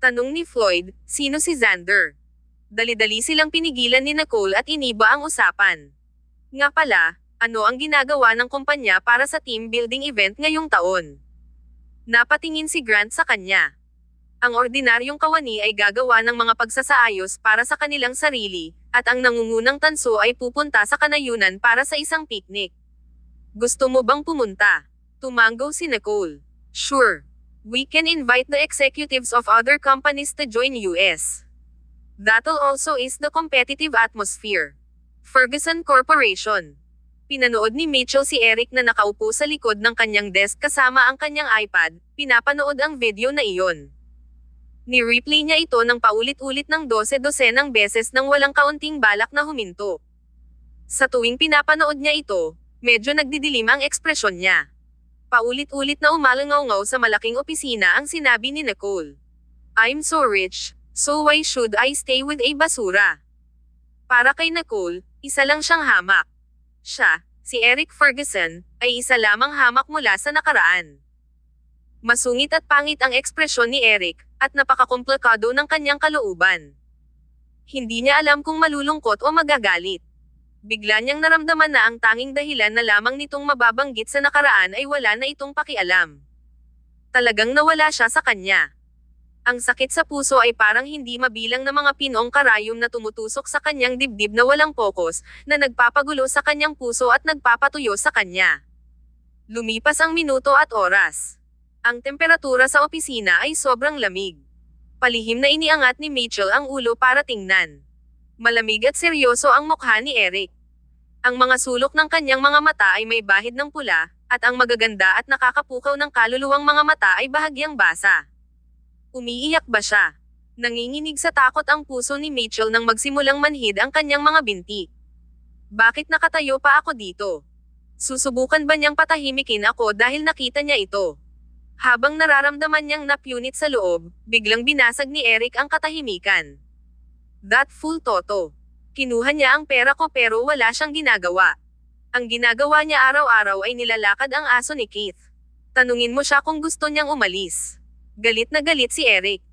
Tanong ni Floyd, sino si Xander? Dali-dali silang pinigilan ni Nicole at iniba ang usapan. Nga pala, ano ang ginagawa ng kumpanya para sa team building event ngayong taon? Napatingin si Grant sa kanya. Ang ordinaryong kawani ay gagawa ng mga pagsasaayos para sa kanilang sarili, at ang nangungunang tanso ay pupunta sa kanayunan para sa isang picnic. Gusto mo bang pumunta? Tumango si Nicole. Sure. We can invite the executives of other companies to join us. That'll also ease the competitive atmosphere. Ferguson Corporation. Pinanood ni Mitchell si Eric na nakaupo sa likod ng kanyang desk kasama ang kanyang iPad, pinapanood ang video na iyon. Ni-replay niya ito ng paulit-ulit ng 12-dosenang beses nang walang kaunting balak na huminto. Sa tuwing pinapanood niya ito, medyo nagdidilim ang ekspresyon niya. Paulit-ulit na umalangaw-ngaw sa malaking opisina ang sinabi ni Nicole. I'm so rich, so why should I stay with a basura? Para kay Nicole, isa lang siyang hamak. Siya, si Eric Ferguson, ay isa lamang hamak mula sa nakaraan. Masungit at pangit ang ekspresyon ni Eric, at napakakomplikado ng kanyang kalooban. Hindi niya alam kung malulungkot o magagalit. Bigla niyang naramdaman na ang tanging dahilan na lamang nitong mababanggit sa nakaraan ay wala na itong pakialam. Talagang nawala siya sa kanya. Ang sakit sa puso ay parang hindi mabilang na mga pinong karayom na tumutusok sa kanyang dibdib na walang pokus, na nagpapagulo sa kanyang puso at nagpapatuyo sa kanya. Lumipas ang minuto at oras. Ang temperatura sa opisina ay sobrang lamig. Palihim na iniangat ni Mitchell ang ulo para tingnan. Malamig at seryoso ang mukha ni Eric. Ang mga sulok ng kanyang mga mata ay may bahid ng pula, at ang magaganda at nakakapukaw ng kaluluwang mga mata ay bahagyang basa. Umiiyak ba siya? Nanginginig sa takot ang puso ni Mitchell nang magsimulang manhid ang kanyang mga binti. Bakit nakatayo pa ako dito? Susubukan ba niyang patahimikin ako dahil nakita niya ito? Habang nararamdaman niyang napunit sa loob, biglang binasag ni Eric ang katahimikan. That fool Toto. Kinuha niya ang pera ko pero wala siyang ginagawa. Ang ginagawa niya araw-araw ay nilalakad ang aso ni Keith. Tanungin mo siya kung gusto niyang umalis. Galit na galit si Eric.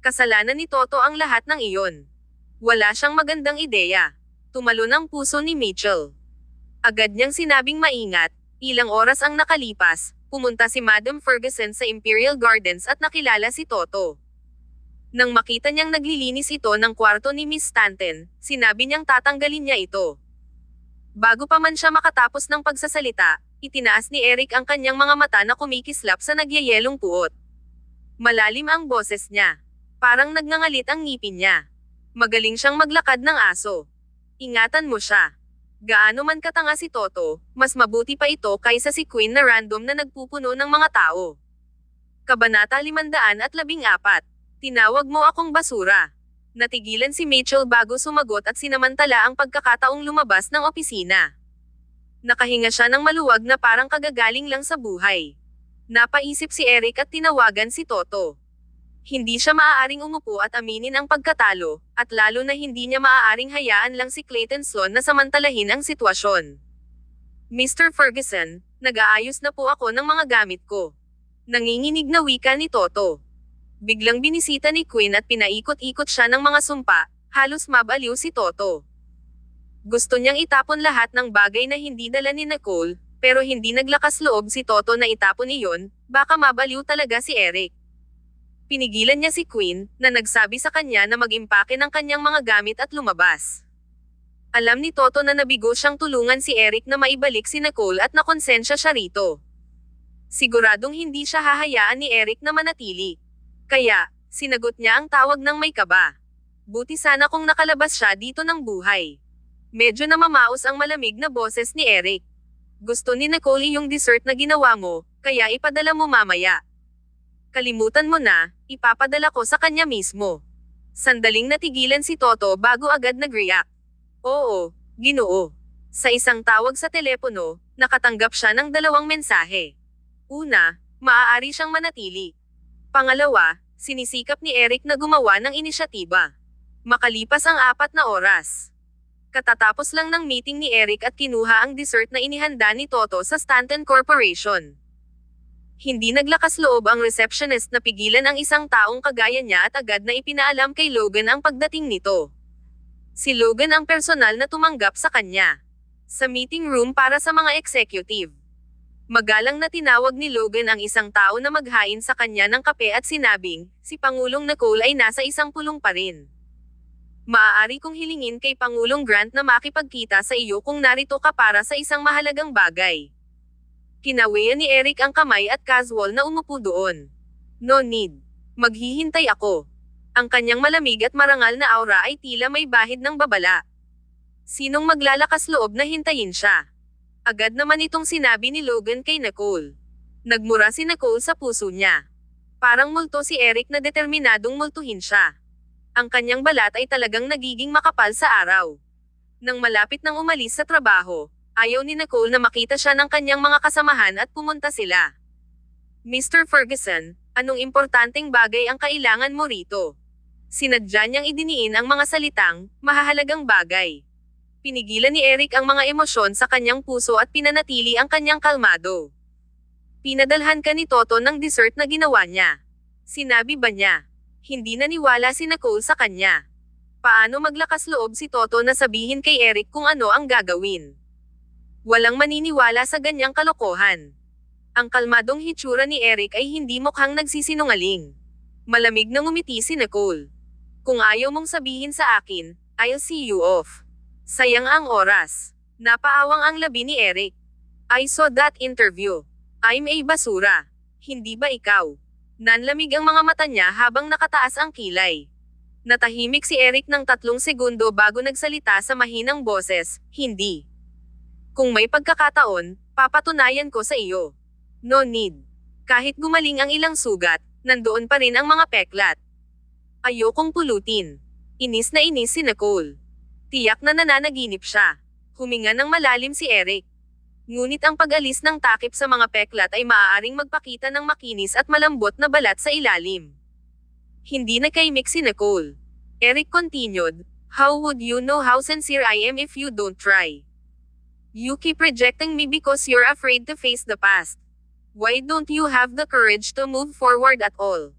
Kasalanan ni Toto ang lahat ng iyon. Wala siyang magandang ideya. Tumalon ang puso ni Mitchell. Agad niyang sinabing maingat, ilang oras ang nakalipas, pumunta si Madam Ferguson sa Imperial Gardens at nakilala si Toto. Nang makita niyang naglilinis ito ng kwarto ni Miss Stanton, sinabi niyang tatanggalin niya ito. Bago pa man siya makatapos ng pagsasalita, itinaas ni Eric ang kanyang mga mata na kumikislap sa nagyayelong puot. Malalim ang boses niya. Parang nagngangalit ang ngipin niya. Magaling siyang maglakad ng aso. Ingatan mo siya. Gaano man katanga si Toto, mas mabuti pa ito kaysa si Queen na random na nagpupuno ng mga tao. Kabanata 514. Tinawag mo akong basura. Natigilan si Mitchell bago sumagot at sinamantala ang pagkakataong lumabas ng opisina. Nakahinga siya ng maluwag na parang kagagaling lang sa buhay. Napaisip si Eric at tinawagan si Toto. Hindi siya maaaring umupo at aminin ang pagkatalo, at lalo na hindi niya maaaring hayaan lang si Clayton Sloan na samantalahin ang sitwasyon. Mr. Ferguson, nag-aayos na po ako ng mga gamit ko. Nanginginig na wika ni Toto. Biglang binisita ni Queen at pinaikot-ikot siya ng mga sumpa, halos mabaliw si Toto. Gusto niyang itapon lahat ng bagay na hindi dala ni Nicole, pero hindi naglakas loob si Toto na itapon iyon, baka mabaliw talaga si Eric. Pinigilan niya si Queen, na nagsabi sa kanya na mag-impake ng kanyang mga gamit at lumabas. Alam ni Toto na nabigo siyang tulungan si Eric na maibalik si Nicole at nakonsensya siya rito. Siguradong hindi siya hahayaan ni Eric na manatili. Kaya, sinagot niya ang tawag ng may kaba. Buti sana kung nakalabas siya dito ng buhay. Medyo namamaos ang malamig na boses ni Eric. Gusto ni Nicole yung dessert na ginawa mo, kaya ipadala mo mamaya. Kalimutan mo na, ipapadala ko sa kanya mismo. Sandaling natigilan si Toto bago agad nag-react. Oo, Ginoo. Sa isang tawag sa telepono, nakatanggap siya ng 2 mensahe. Una, maaari siyang manatili. Pangalawa, sinisikap ni Eric na gumawa ng inisyatiba. Makalipas ang 4 na oras. Katatapos lang ng meeting ni Eric at kinuha ang dessert na inihanda ni Toto sa Stanton Corporation. Hindi naglakas loob ang receptionist na pigilan ang isang taong kagaya niya at agad na ipinaalam kay Logan ang pagdating nito. Si Logan ang personal na tumanggap sa kanya. Sa meeting room para sa mga executive. Magalang na tinawag ni Logan ang isang tao na maghain sa kanya ng kape at sinabing, si Pangulong Nicole ay nasa isang pulong pa rin. Maaari kong hilingin kay Pangulong Grant na makipagkita sa iyo kung narito ka para sa isang mahalagang bagay. Kinawian ni Eric ang kamay at casual na umupo doon. No need. Maghihintay ako. Ang kanyang malamig at marangal na aura ay tila may bahid ng babala. Sinong maglalakas loob na hintayin siya? Agad naman itong sinabi ni Logan kay Nicole. Nagmura si Nicole sa puso niya. Parang multo si Eric na determinadong multuhin siya. Ang kanyang balat ay talagang nagiging makapal sa araw. Nang malapit nang umalis sa trabaho, ayaw ni Nicole na makita siya ng kanyang mga kasamahan at pumunta sila. Mr. Ferguson, anong importanteng bagay ang kailangan mo rito? Sinadya niyang idiniin ang mga salitang, mahahalagang bagay. Pinigilan ni Eric ang mga emosyon sa kanyang puso at pinanatili ang kanyang kalmado. Pinadalhan ka ni Toto ng dessert na ginawa niya. Sinabi ba niya? Hindi naniwala si Nicole sa kanya. Paano maglakas loob si Toto na sabihin kay Eric kung ano ang gagawin? Walang maniniwala sa ganyang kalokohan. Ang kalmadong hitsura ni Eric ay hindi mukhang nagsisinungaling. Malamig na ngumiti si Nicole. Kung ayaw mong sabihin sa akin, I'll see you off. Sayang ang oras. Napaawang ang labi ni Eric. I saw that interview. I'm a basura. Hindi ba ikaw? Nanlamig ang mga mata niya habang nakataas ang kilay. Natahimik si Eric ng 3 segundo bago nagsalita sa mahinang boses, hindi. Kung may pagkakataon, papatunayan ko sa iyo. No need. Kahit gumaling ang ilang sugat, nandoon pa rin ang mga peklat. Ayokong pulutin. Inis na inis si Nicole. Tiyak na nananaginip siya. Huminga ng malalim si Eric. Ngunit ang pag-alis ng takip sa mga peklat ay maaaring magpakita ng makinis at malambot na balat sa ilalim. Hindi nakaimik si Nicole. Eric continued, how would you know how sincere I am if you don't try? You keep rejecting me because you're afraid to face the past. Why don't you have the courage to move forward at all?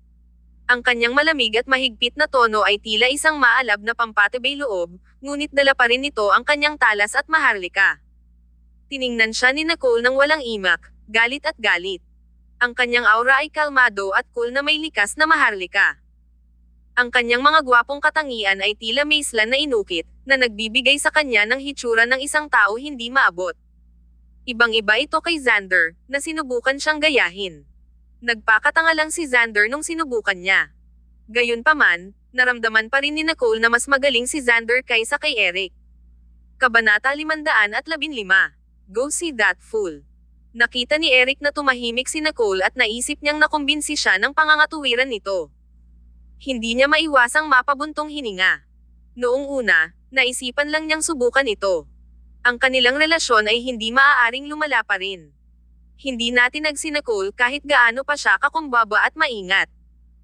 Ang kanyang malamig at mahigpit na tono ay tila isang maalab na pampatibay loob, ngunit dala pa rin nito ang kanyang talas at maharlika. Tiningnan siya ni Nicole nang walang imak, galit at galit. Ang kanyang aura ay kalmado at cool na may likas na maharlika. Ang kanyang mga gwapong katangian ay tila maislan na inukit, na nagbibigay sa kanya ng hitsura ng isang tao hindi maabot. Ibang-iba ito kay Xander, na sinubukan siyang gayahin. Nagpakatanga lang si Xander nung sinubukan niya. Gayunpaman, naramdaman pa rin ni Nicole na mas magaling si Xander kaysa kay Eric. Kabanata 515. Go see that fool. Nakita ni Eric na tumahimik si Nicole at naisip niyang nakumbinsi siya ng pangangatuwiran nito. Hindi niya maiwasang mapabuntong hininga. Noong una, naisipan lang niyang subukan ito. Ang kanilang relasyon ay hindi maaaring lumala pa rin. Hindi natin si Nicole kahit gaano pa siya kakumbaba at maingat.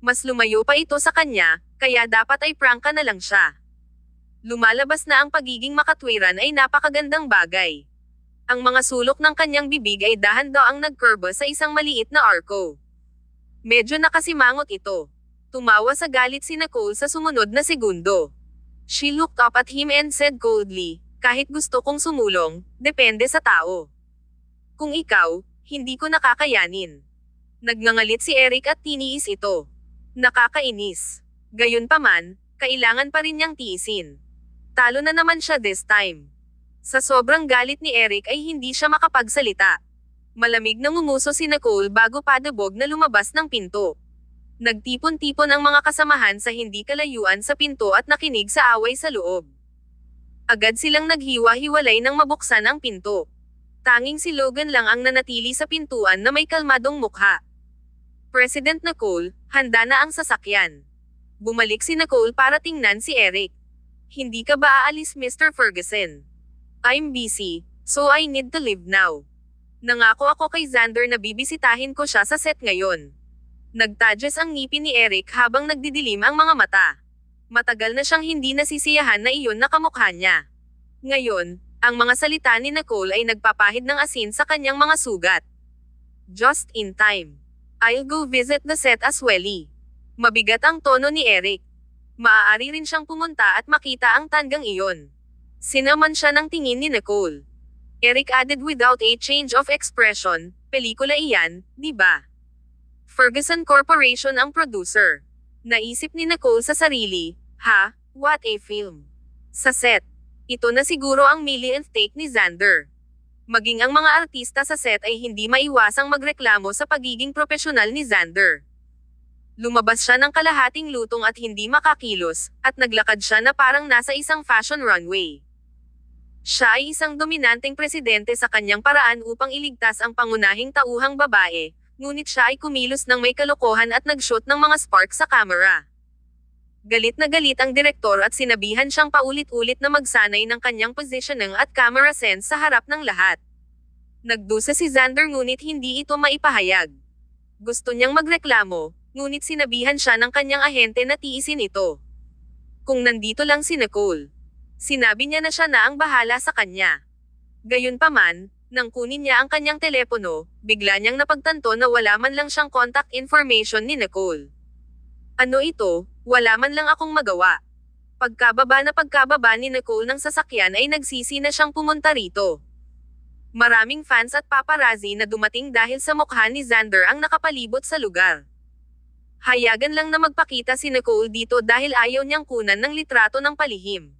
Mas lumayo pa ito sa kanya, kaya dapat ay prangka na lang siya. Lumalabas na ang pagiging makatwiran ay napakagandang bagay. Ang mga sulok ng kanyang bibig ay dahan-daang nagkurba sa isang maliit na arco. Medyo nakasimangot ito. Tumawa sa galit si Nicole sa sumunod na segundo. She looked up at him and said coldly, kahit gusto kong sumulong, depende sa tao. Kung ikaw, hindi ko nakakayanin. Nagngangalit si Eric at tiniis ito. Nakakainis. Gayunpaman, kailangan pa rin niyang tiisin. Talo na naman siya this time. Sa sobrang galit ni Eric ay hindi siya makapagsalita. Malamig na ngumuso si Nicole bago padabog na lumabas ng pinto. Nagtipon-tipon ang mga kasamahan sa hindi kalayuan sa pinto at nakinig sa away sa loob. Agad silang naghiwa-hiwalay nang mabuksan ang pinto. Tanging si Logan lang ang nanatili sa pintuan na may kalmadong mukha. President Nicole, handa na ang sasakyan. Bumalik si Nicole para tingnan si Eric. Hindi ka ba aalis, Mr. Ferguson? I'm busy, so I need to leave now. Nangako ako kay Xander na bibisitahin ko siya sa set ngayon. Nagtadges ang ngipin ni Eric habang nagdidilim ang mga mata. Matagal na siyang hindi nasisiyahan na iyon na kamukha niya. Ngayon, ang mga salita ni Nicole ay nagpapahid ng asin sa kanyang mga sugat. Just in time. I'll go visit the set as well. Mabigat ang tono ni Eric. Maaari rin siyang pumunta at makita ang tanggang iyon. Sinaman siya ng tingin ni Nicole. Eric added without a change of expression, pelikula iyan, di ba? Ferguson Corporation ang producer. Naisip ni Nicole sa sarili, ha, what a film. Sa set, ito na siguro ang millionth take ni Xander. Maging ang mga artista sa set ay hindi maiwasang magreklamo sa pagiging propesyonal ni Xander. Lumabas siya ng kalahating lutong at hindi makakilos, at naglakad siya na parang nasa isang fashion runway. Siya ay isang dominanteng presidente sa kanyang paraan upang iligtas ang pangunahing tauhang babae, ngunit siya ay kumilos ng may kalokohan at nag-shoot ng mga spark sa camera. Galit na galit ang direktor at sinabihan siyang paulit-ulit na magsanay ng kanyang positioning at camera sense sa harap ng lahat. Nagdusa si Xander ngunit hindi ito maipahayag. Gusto niyang magreklamo, ngunit sinabihan siya ng kanyang ahente na tiisin ito. Kung nandito lang si Nicole. Sinabi niya na siya na ang bahala sa kanya. Gayunpaman, nang kunin niya ang kanyang telepono, bigla niyang napagtanto na wala man lang siyang contact information ni Nicole. Ano ito? Wala man lang akong magawa. Pagkababa ni Nicole ng sasakyan ay nagsisi na siyang pumunta rito. Maraming fans at paparazzi na dumating dahil sa mukha ni Xander ang nakapalibot sa lugar. Hayagan lang na magpakita si Nicole dito dahil ayaw niyang kunan ng litrato ng palihim.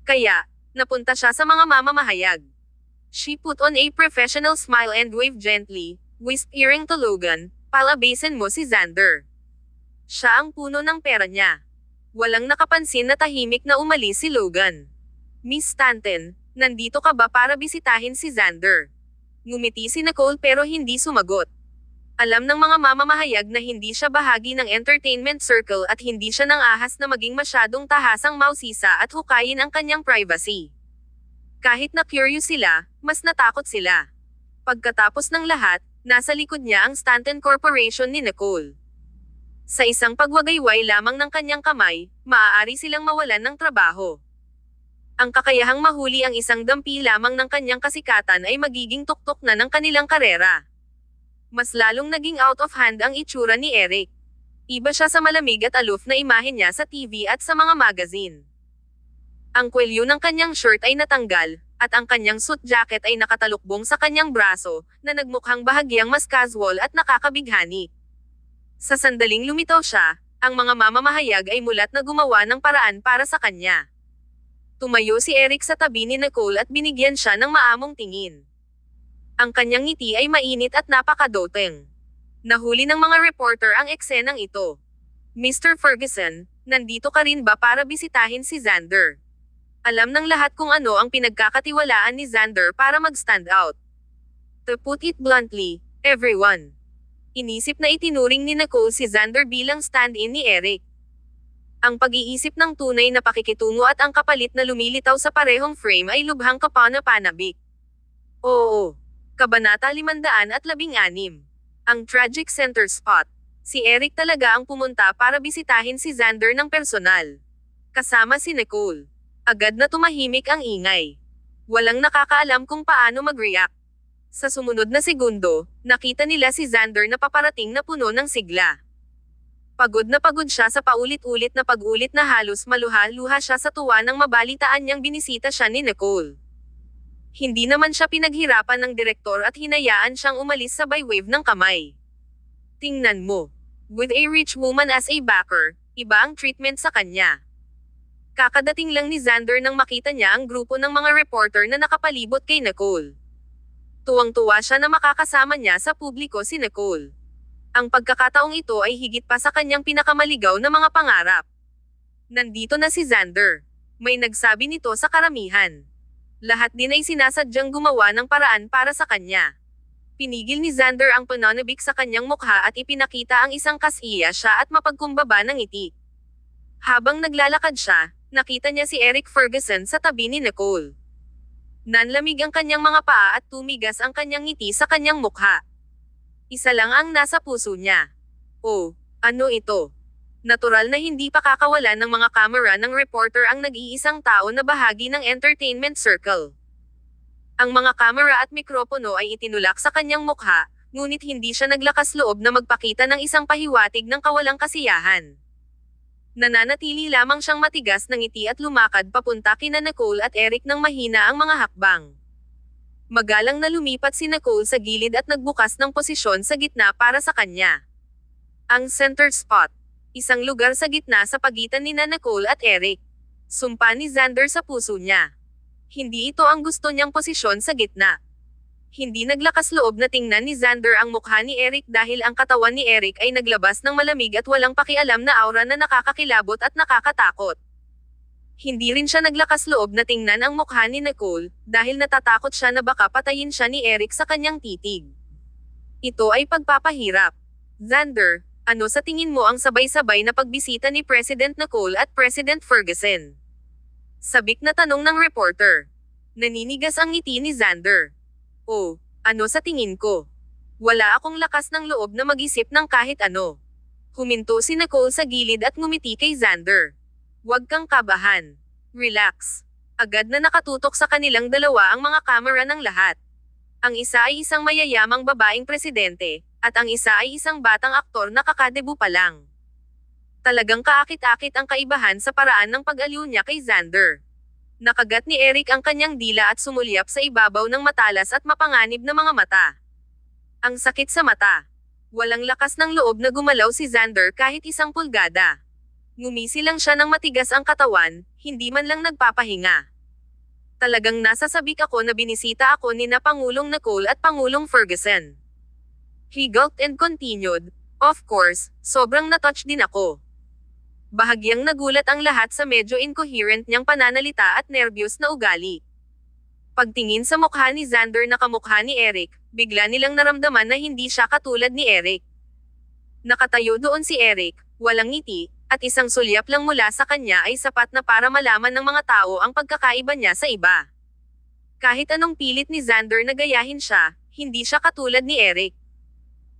Kaya, napunta siya sa mga mamamahayag. She put on a professional smile and waved gently, whispering to Logan, "Palabasin mo si Xander." Siya ang puno ng pera niya. Walang nakapansin na tahimik na umalis si Logan. Miss Stanton, nandito ka ba para bisitahin si Xander? Ngumiti si Nicole pero hindi sumagot. Alam ng mga mamamahayag na hindi siya bahagi ng entertainment circle at hindi siya nang ahas na maging masyadong tahasang mausisa at hukayin ang kanyang privacy. Kahit na curious sila, mas natakot sila. Pagkatapos ng lahat, nasa likod niya ang Stanton Corporation ni Nicole. Sa isang pagwagayway lamang ng kanyang kamay, maaari silang mawalan ng trabaho. Ang kakayahang mahuli ang isang dampi lamang ng kanyang kasikatan ay magiging tuktok na ng kanilang karera. Mas lalong naging out of hand ang itsura ni Eric. Iba siya sa malamig at aloof na imahe niya sa TV at sa mga magazine. Ang kwelyo ng kanyang shirt ay natanggal, at ang kanyang suit jacket ay nakatalukbong sa kanyang braso, na nagmukhang bahagyang mas casual at nakakabighani. Sa sandaling lumitaw siya, Ang mga mamamahayag ay mulat na gumawa ng paraan para sa kanya. Tumayo si Eric sa tabi ni Nicole at binigyan siya ng maamong tingin. Ang kanyang ngiti ay mainit at napakadoteng. Nahuli ng mga reporter ang eksenang ito. Mr. Ferguson, nandito ka rin ba para bisitahin si Xander? Alam ng lahat kung ano ang pinagkakatiwalaan ni Xander para mag-stand out. To put it bluntly, everyone. Inisip na itinuring ni Nicole si Xander bilang stand-in ni Eric. Ang pag-iisip ng tunay na pakikitungo at ang kapalit na lumilitaw sa parehong frame ay lubhang kapana-panabik. Oo. Kabanata 516. Ang tragic center spot. Si Eric talaga ang pumunta para bisitahin si Xander ng personal. Kasama si Nicole. Agad na tumahimik ang ingay. Walang nakakaalam kung paano mag-react. Sa sumunod na segundo, nakita nila si Xander na paparating na puno ng sigla. Pagod na pagod siya sa paulit-ulit na pag-ulit na halos maluha-luha siya sa tuwa nang mabalitaan niyang binisita siya ni Nicole. Hindi naman siya pinaghirapan ng direktor at hinayaan siyang umalis sabay wave ng kamay. Tingnan mo. With a rich woman as a backer, iba ang treatment sa kanya. Kakadating lang ni Xander nang makita niya ang grupo ng mga reporter na nakapalibot kay Nicole. Tuwang-tuwa siya na makakasama niya sa publiko si Nicole. Ang pagkakataong ito ay higit pa sa kanyang pinakamaligaw na mga pangarap. Nandito na si Xander. May nagsabi nito sa karamihan. Lahat din ay sinasadyang gumawa ng paraan para sa kanya. Pinigil ni Xander ang pananabik sa kanyang mukha at ipinakita ang isang kasiya siya at mapagkumbaba ng ngiti. Habang naglalakad siya, nakita niya si Eric Ferguson sa tabi ni Nicole. Nanlamig ang kanyang mga paa at tumigas ang kanyang ngiti sa kanyang mukha. Isa lang ang nasa puso niya. Oh, ano ito? Natural na hindi pa kakawalan ng mga kamera ng reporter ang nag-iisang tao na bahagi ng entertainment circle. Ang mga kamera at mikropono ay itinulak sa kanyang mukha, ngunit hindi siya naglakas loob na magpakita ng isang pahiwatig ng kawalang kasiyahan. Nananatili lamang siyang matigas ng ngiti at lumakad papunta kina Nicole at Eric nang mahina ang mga hakbang. Magalang na lumipat si Nicole sa gilid at nagbukas ng posisyon sa gitna para sa kanya. Ang center spot. Isang lugar sa gitna sa pagitan ni Nicole at Eric. Sumpa ni Xander sa puso niya. Hindi ito ang gusto niyang posisyon sa gitna. Hindi naglakas loob na tingnan ni Xander ang mukha ni Eric dahil ang katawan ni Eric ay naglabas ng malamig at walang pakialam na aura na nakakakilabot at nakakatakot. Hindi rin siya naglakas loob na tingnan ang mukha ni Nicole dahil natatakot siya na baka patayin siya ni Eric sa kanyang titig. Ito ay pagpapahirap. Xander, ano sa tingin mo ang sabay-sabay na pagbisita ni President Nicole at President Ferguson? Sabik na tanong ng reporter. Naninigas ang ngiti ni Xander. Oh, ano sa tingin ko? Wala akong lakas ng loob na mag-isip ng kahit ano. Huminto si Nicole sa gilid at ngumiti kay Xander. Huwag kang kabahan. Relax. Agad na nakatutok sa kanilang dalawa ang mga kamera ng lahat. Ang isa ay isang mayayamang babaeng presidente, at ang isa ay isang batang aktor na kakadebu pa lang. Talagang kaakit-akit ang kaibahan sa paraan ng pag-aliw niya kay Xander. Nakagat ni Eric ang kanyang dila at sumulyap sa ibabaw ng matalas at mapanganib na mga mata. Ang sakit sa mata. Walang lakas ng loob na gumalaw si Xander kahit isang pulgada. Ngumisi lang siya ng matigas ang katawan, hindi man lang nagpapahinga. Talagang nasasabik ako na binisita ako ni na Pangulong Nicole at Pangulong Ferguson. He gulped and continued, of course, sobrang na-touch din ako. Bahagyang nagulat ang lahat sa medyo incoherent niyang pananalita at nervyos na ugali. Pagtingin sa mukha ni Xander na kamukha ni Eric, bigla nilang naramdaman na hindi siya katulad ni Eric. Nakatayo doon si Eric, walang ngiti, at isang sulyap lang mula sa kanya ay sapat na para malaman ng mga tao ang pagkakaiba niya sa iba. Kahit anong pilit ni Xander na gayahin siya, hindi siya katulad ni Eric.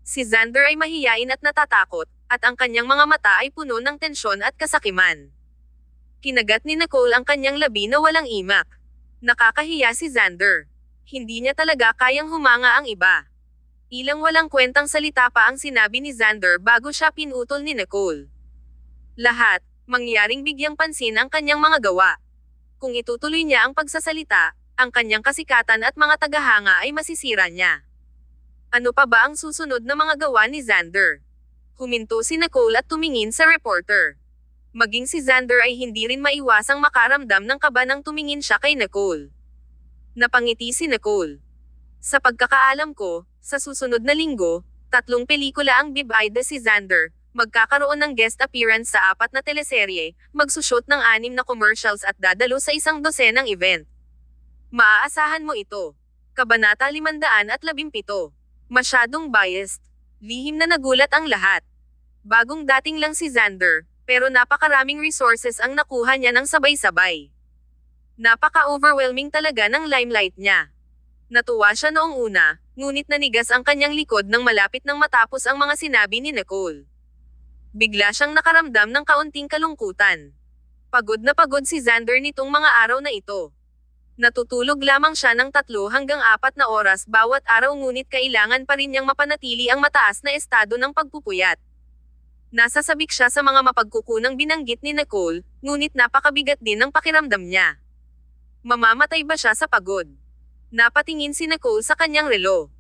Si Xander ay mahiyain at natatakot, at ang kanyang mga mata ay puno ng tensyon at kasakiman. Kinagat ni Nicole ang kanyang labi na walang imak. Nakakahiya si Xander. Hindi niya talaga kayang humanga ang iba. Ilang walang kwentang salita pa ang sinabi ni Xander bago siya pinutol ni Nicole. Lahat, mangyaring bigyang pansin ang kanyang mga gawa. Kung itutuloy niya ang pagsasalita, ang kanyang kasikatan at mga tagahanga ay masisira niya. Ano pa ba ang susunod na mga gawa ni Xander? Huminto si Nicole at tumingin sa reporter. Maging si Xander ay hindi rin maiwasang makaramdam ng kaba nang tumingin siya kay Nicole. Napangiti si Nicole. Sa pagkakaalam ko, sa susunod na linggo, 3 pelikula ang bibida si Xander, magkakaroon ng guest appearance sa 4 na teleserye, magsushoot ng 6 na commercials at dadalo sa 12 event. Maaasahan mo ito. Kabanata 517. Masyadong biased. Lihim na nagulat ang lahat. Bagong dating lang si Xander, pero napakaraming resources ang nakuha niya ng sabay-sabay. Napaka-overwhelming talaga ng limelight niya. Natuwa siya noong una, ngunit nanigas ang kanyang likod nang malapit nang matapos ang mga sinabi ni Nicole. Bigla siyang nakaramdam ng kaunting kalungkutan. Pagod na pagod si Xander nitong mga araw na ito. Natutulog lamang siya ng 3 hanggang 4 na oras bawat araw ngunit kailangan pa rin niyang mapanatili ang mataas na estado ng pagpupuyat. Nasasabik siya sa mga mapagkukunang binanggit ni Nicole, ngunit napakabigat din ang pakiramdam niya. Mamamatay ba siya sa pagod? Napatingin si Nicole sa kanyang relo.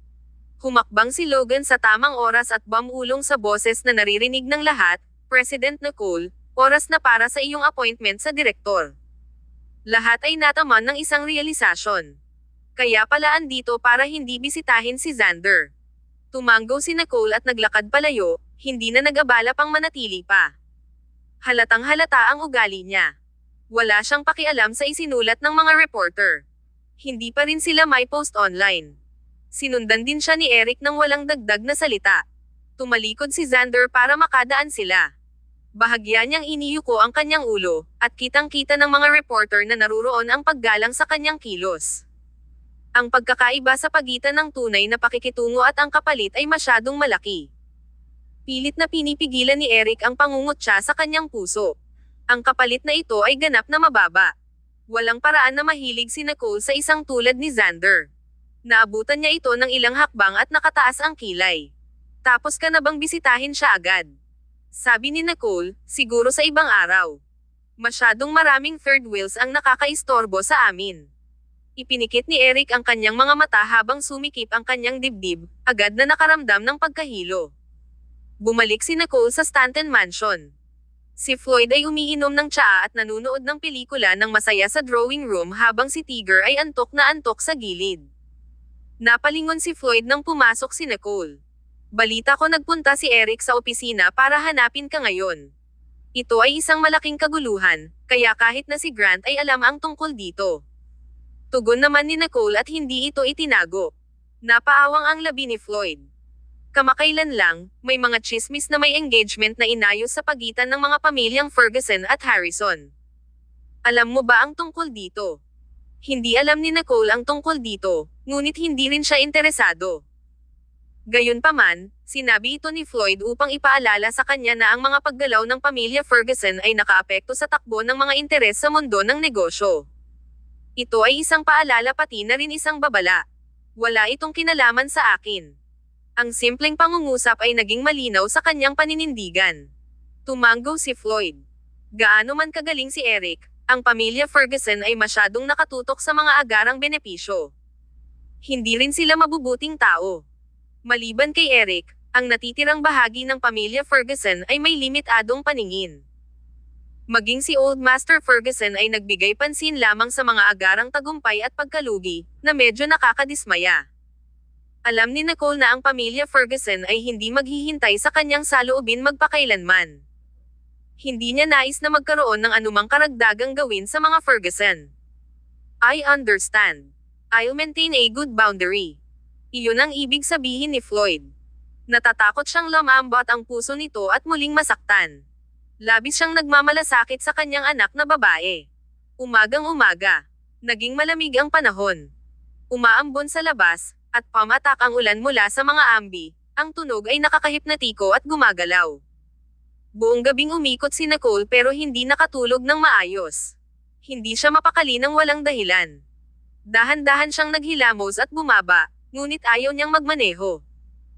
Humakbang si Logan sa tamang oras at bumulong sa boses na naririnig ng lahat, "President Nicole, oras na para sa iyong appointment sa direktor." Lahat ay nataman ng isang realisasyon. Kaya pala andito para hindi bisitahin si Xander. Tumanggo si Nicole at naglakad palayo, hindi na nag-abala pang manatili pa. Halatang halata ang ugali niya. Wala siyang pakialam sa isinulat ng mga reporter. Hindi pa rin sila may post online. Sinundan din siya ni Eric nang walang dagdag na salita. Tumalikod si Xander para makadaan sila. Bahagya niyang iniyuko ang kanyang ulo, at kitang-kita ng mga reporter na naruroon ang paggalang sa kanyang kilos. Ang pagkakaiba sa pagitan ng tunay na pakikitungo at ang kapalit ay masyadong malaki. Pilit na pinipigilan ni Eric ang pangungutya sa kanyang puso. Ang kapalit na ito ay ganap na mababa. Walang paraan na mahilig si Nicole sa isang tulad ni Xander. Naabutan niya ito ng ilang hakbang at nakataas ang kilay. "Tapos ka na bang bisitahin siya agad?" Sabi ni Nicole, "Siguro sa ibang araw. Masyadong maraming third wheels ang nakakaistorbo sa amin." Ipinikit ni Eric ang kanyang mga mata habang sumikip ang kanyang dibdib, agad na nakaramdam ng pagkahilo. Bumalik si Nicole sa Stanton Mansion. Si Floyd ay umiinom ng tsaa at nanunood ng pelikula ng masaya sa drawing room habang si Tigger ay antok na antok sa gilid. Napalingon si Floyd nang pumasok si Nicole. "Balita ko nagpunta si Eric sa opisina para hanapin ka ngayon. Ito ay isang malaking kaguluhan, kaya kahit na si Grant ay alam ang tungkol dito." Tugon naman ni Nicole at hindi ito itinago. Napaawang ang labi ni Floyd. Kamakailan lang, may mga chismis na may engagement na inayos sa pagitan ng mga pamilyang Ferguson at Harrison. Alam mo ba ang tungkol dito? Hindi alam ni Nicole ang tungkol dito, ngunit hindi rin siya interesado. Gayunpaman, sinabi ito ni Floyd upang ipaalala sa kanya na ang mga paggalaw ng pamilya Ferguson ay nakaapekto sa takbo ng mga interes sa mundo ng negosyo. Ito ay isang paalala pati na rin isang babala. Wala itong kinalaman sa akin. Ang simpleng pangungusap ay naging malinaw sa kanyang paninindigan. Tumanggo si Floyd. Gaano man kagaling si Eric, ang pamilya Ferguson ay masyadong nakatutok sa mga agarang benepisyo. Hindi rin sila mabubuting tao. Maliban kay Eric, ang natitirang bahagi ng pamilya Ferguson ay may limitadong paningin. Maging si Old Master Ferguson ay nagbigay pansin lamang sa mga agarang tagumpay at pagkalugi, na medyo nakakadismaya. Alam ni Nicole na ang pamilya Ferguson ay hindi maghihintay sa kanyang saloobin magpakailanman. Hindi niya nais na magkaroon ng anumang karagdagang gawin sa mga Ferguson. "I understand. I'll maintain a good boundary." Iyon ang ibig sabihin ni Floyd. Natatakot siyang lumambot ang puso nito at muling masaktan. Labis siyang nagmamalasakit sa kanyang anak na babae. Umagang-umaga. Naging malamig ang panahon. Umaambon sa labas, at pamatak ang ulan mula sa mga ambi. Ang tunog ay nakakahipnotiko at gumagalaw. Buong gabing umikot si Nicole pero hindi nakatulog ng maayos. Hindi siya mapakali ng walang dahilan. Dahan-dahan siyang naghilamos at bumaba, ngunit ayaw niyang magmaneho.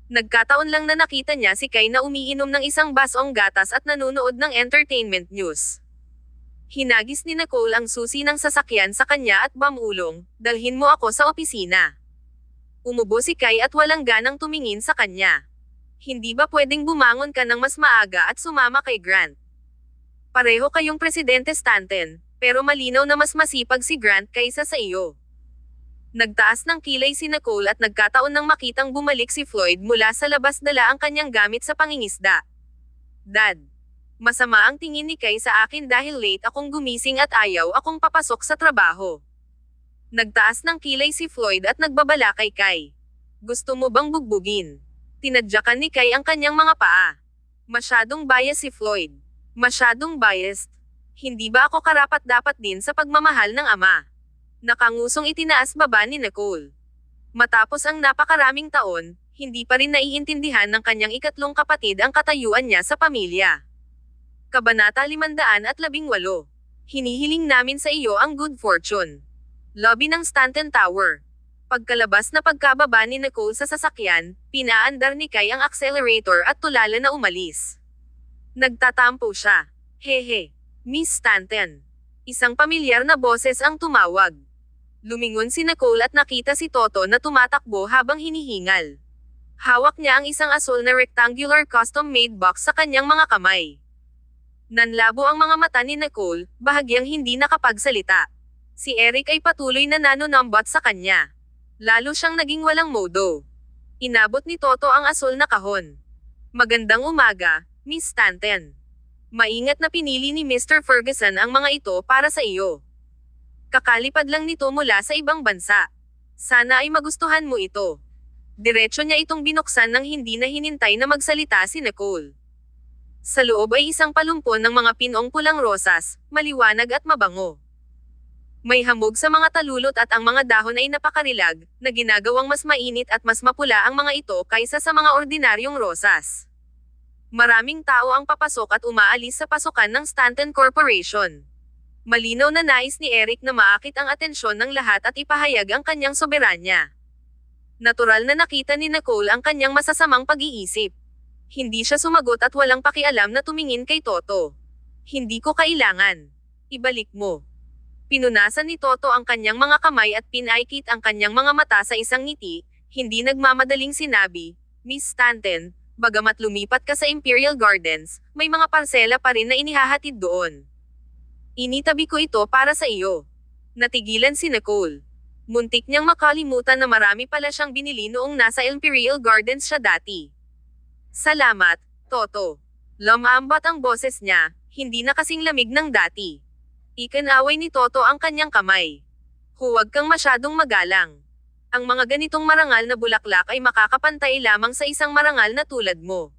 Nagkataon lang na nakita niya si Kai na umiinom ng isang basong gatas at nanonood ng entertainment news. Hinagis ni Nicole ang susi ng sasakyan sa kanya at bumulong, "Dalhin mo ako sa opisina." Umubo si Kai at walang ganang tumingin sa kanya. Hindi ba pwedeng bumangon ka ng mas maaga at sumama kay Grant? Pareho kayong Presidente Stanton, pero malinaw na mas masipag si Grant kaysa sa iyo. Nagtaas ng kilay si Nicole at nagkataon nang makitang bumalik si Floyd mula sa labas dala ang kanyang gamit sa pangingisda. Dad. Masama ang tingin ni Kay sa akin dahil late akong gumising at ayaw akong papasok sa trabaho. Nagtaas ng kilay si Floyd at nagbabala kay Kay. Gusto mo bang bugbugin? Tinadyakan ni Kay ang kanyang mga paa. Masyadong bias si Floyd. Masyadong biased. Hindi ba ako karapat-dapat din sa pagmamahal ng ama? Nakangusong itinaas baba ni Nicole. Matapos ang napakaraming taon, hindi pa rin naiintindihan ng kanyang ikatlong kapatid ang katayuan niya sa pamilya. Kabanata 518. Hinihiling namin sa iyo ang good fortune. Lobby ng Stanton Tower. Pagkalabas na pagkababa ni Nicole sa sasakyan, pinaandar ni Kay ang accelerator at tulala na umalis. Nagtatampo siya. Hehe. Miss Stanton. Isang pamilyar na boses ang tumawag. Lumingon si Nicole at nakita si Toto na tumatakbo habang hinihingal. Hawak niya ang isang asul na rectangular custom-made box sa kanyang mga kamay. Nanlabo ang mga mata ni Nicole, bahagyang hindi nakapagsalita. Si Eric ay patuloy na nanonombot sa kanya. Lalo siyang naging walang modo. Inabot ni Toto ang asul na kahon. Magandang umaga, Miss Stanton. Maingat na pinili ni Mr. Ferguson ang mga ito para sa iyo. Kakalipad lang nito mula sa ibang bansa. Sana ay magustuhan mo ito. Diretso niya itong binuksan nang hindi na hinintay na magsalita si Nicole. Sa loob ay isang palumpon ng mga pinong pulang rosas, maliwanag at mabango. May hamog sa mga talulot at ang mga dahon ay napakarilag, na ginagawang mas mainit at mas mapula ang mga ito kaysa sa mga ordinaryong rosas. Maraming tao ang papasok at umaalis sa pasukan ng Stanton Corporation. Malinaw na nais ni Eric na maakit ang atensyon ng lahat at ipahayag ang kanyang soberanya. Natural na nakita ni Nicole ang kanyang masasamang pag-iisip. Hindi siya sumagot at walang pakialam na tumingin kay Toto. Hindi ko kailangan. Ibalik mo. Pinunasan ni Toto ang kanyang mga kamay at pinaikit ang kanyang mga mata sa isang ngiti, hindi nagmamadaling sinabi, Miss Stanton, bagamat lumipat ka sa Imperial Gardens, may mga parsela pa rin na inihahatid doon. Initabi ko ito para sa iyo. Natigilan si Nicole. Muntik niyang makalimutan na marami pala siyang binili noong nasa Imperial Gardens siya dati. Salamat, Toto. Lumambat ang boses niya, hindi na kasing lamig ng dati. Ikinaway ni Toto ang kanyang kamay. Huwag kang masyadong magalang. Ang mga ganitong marangal na bulaklak ay makakapantay lamang sa isang marangal na tulad mo.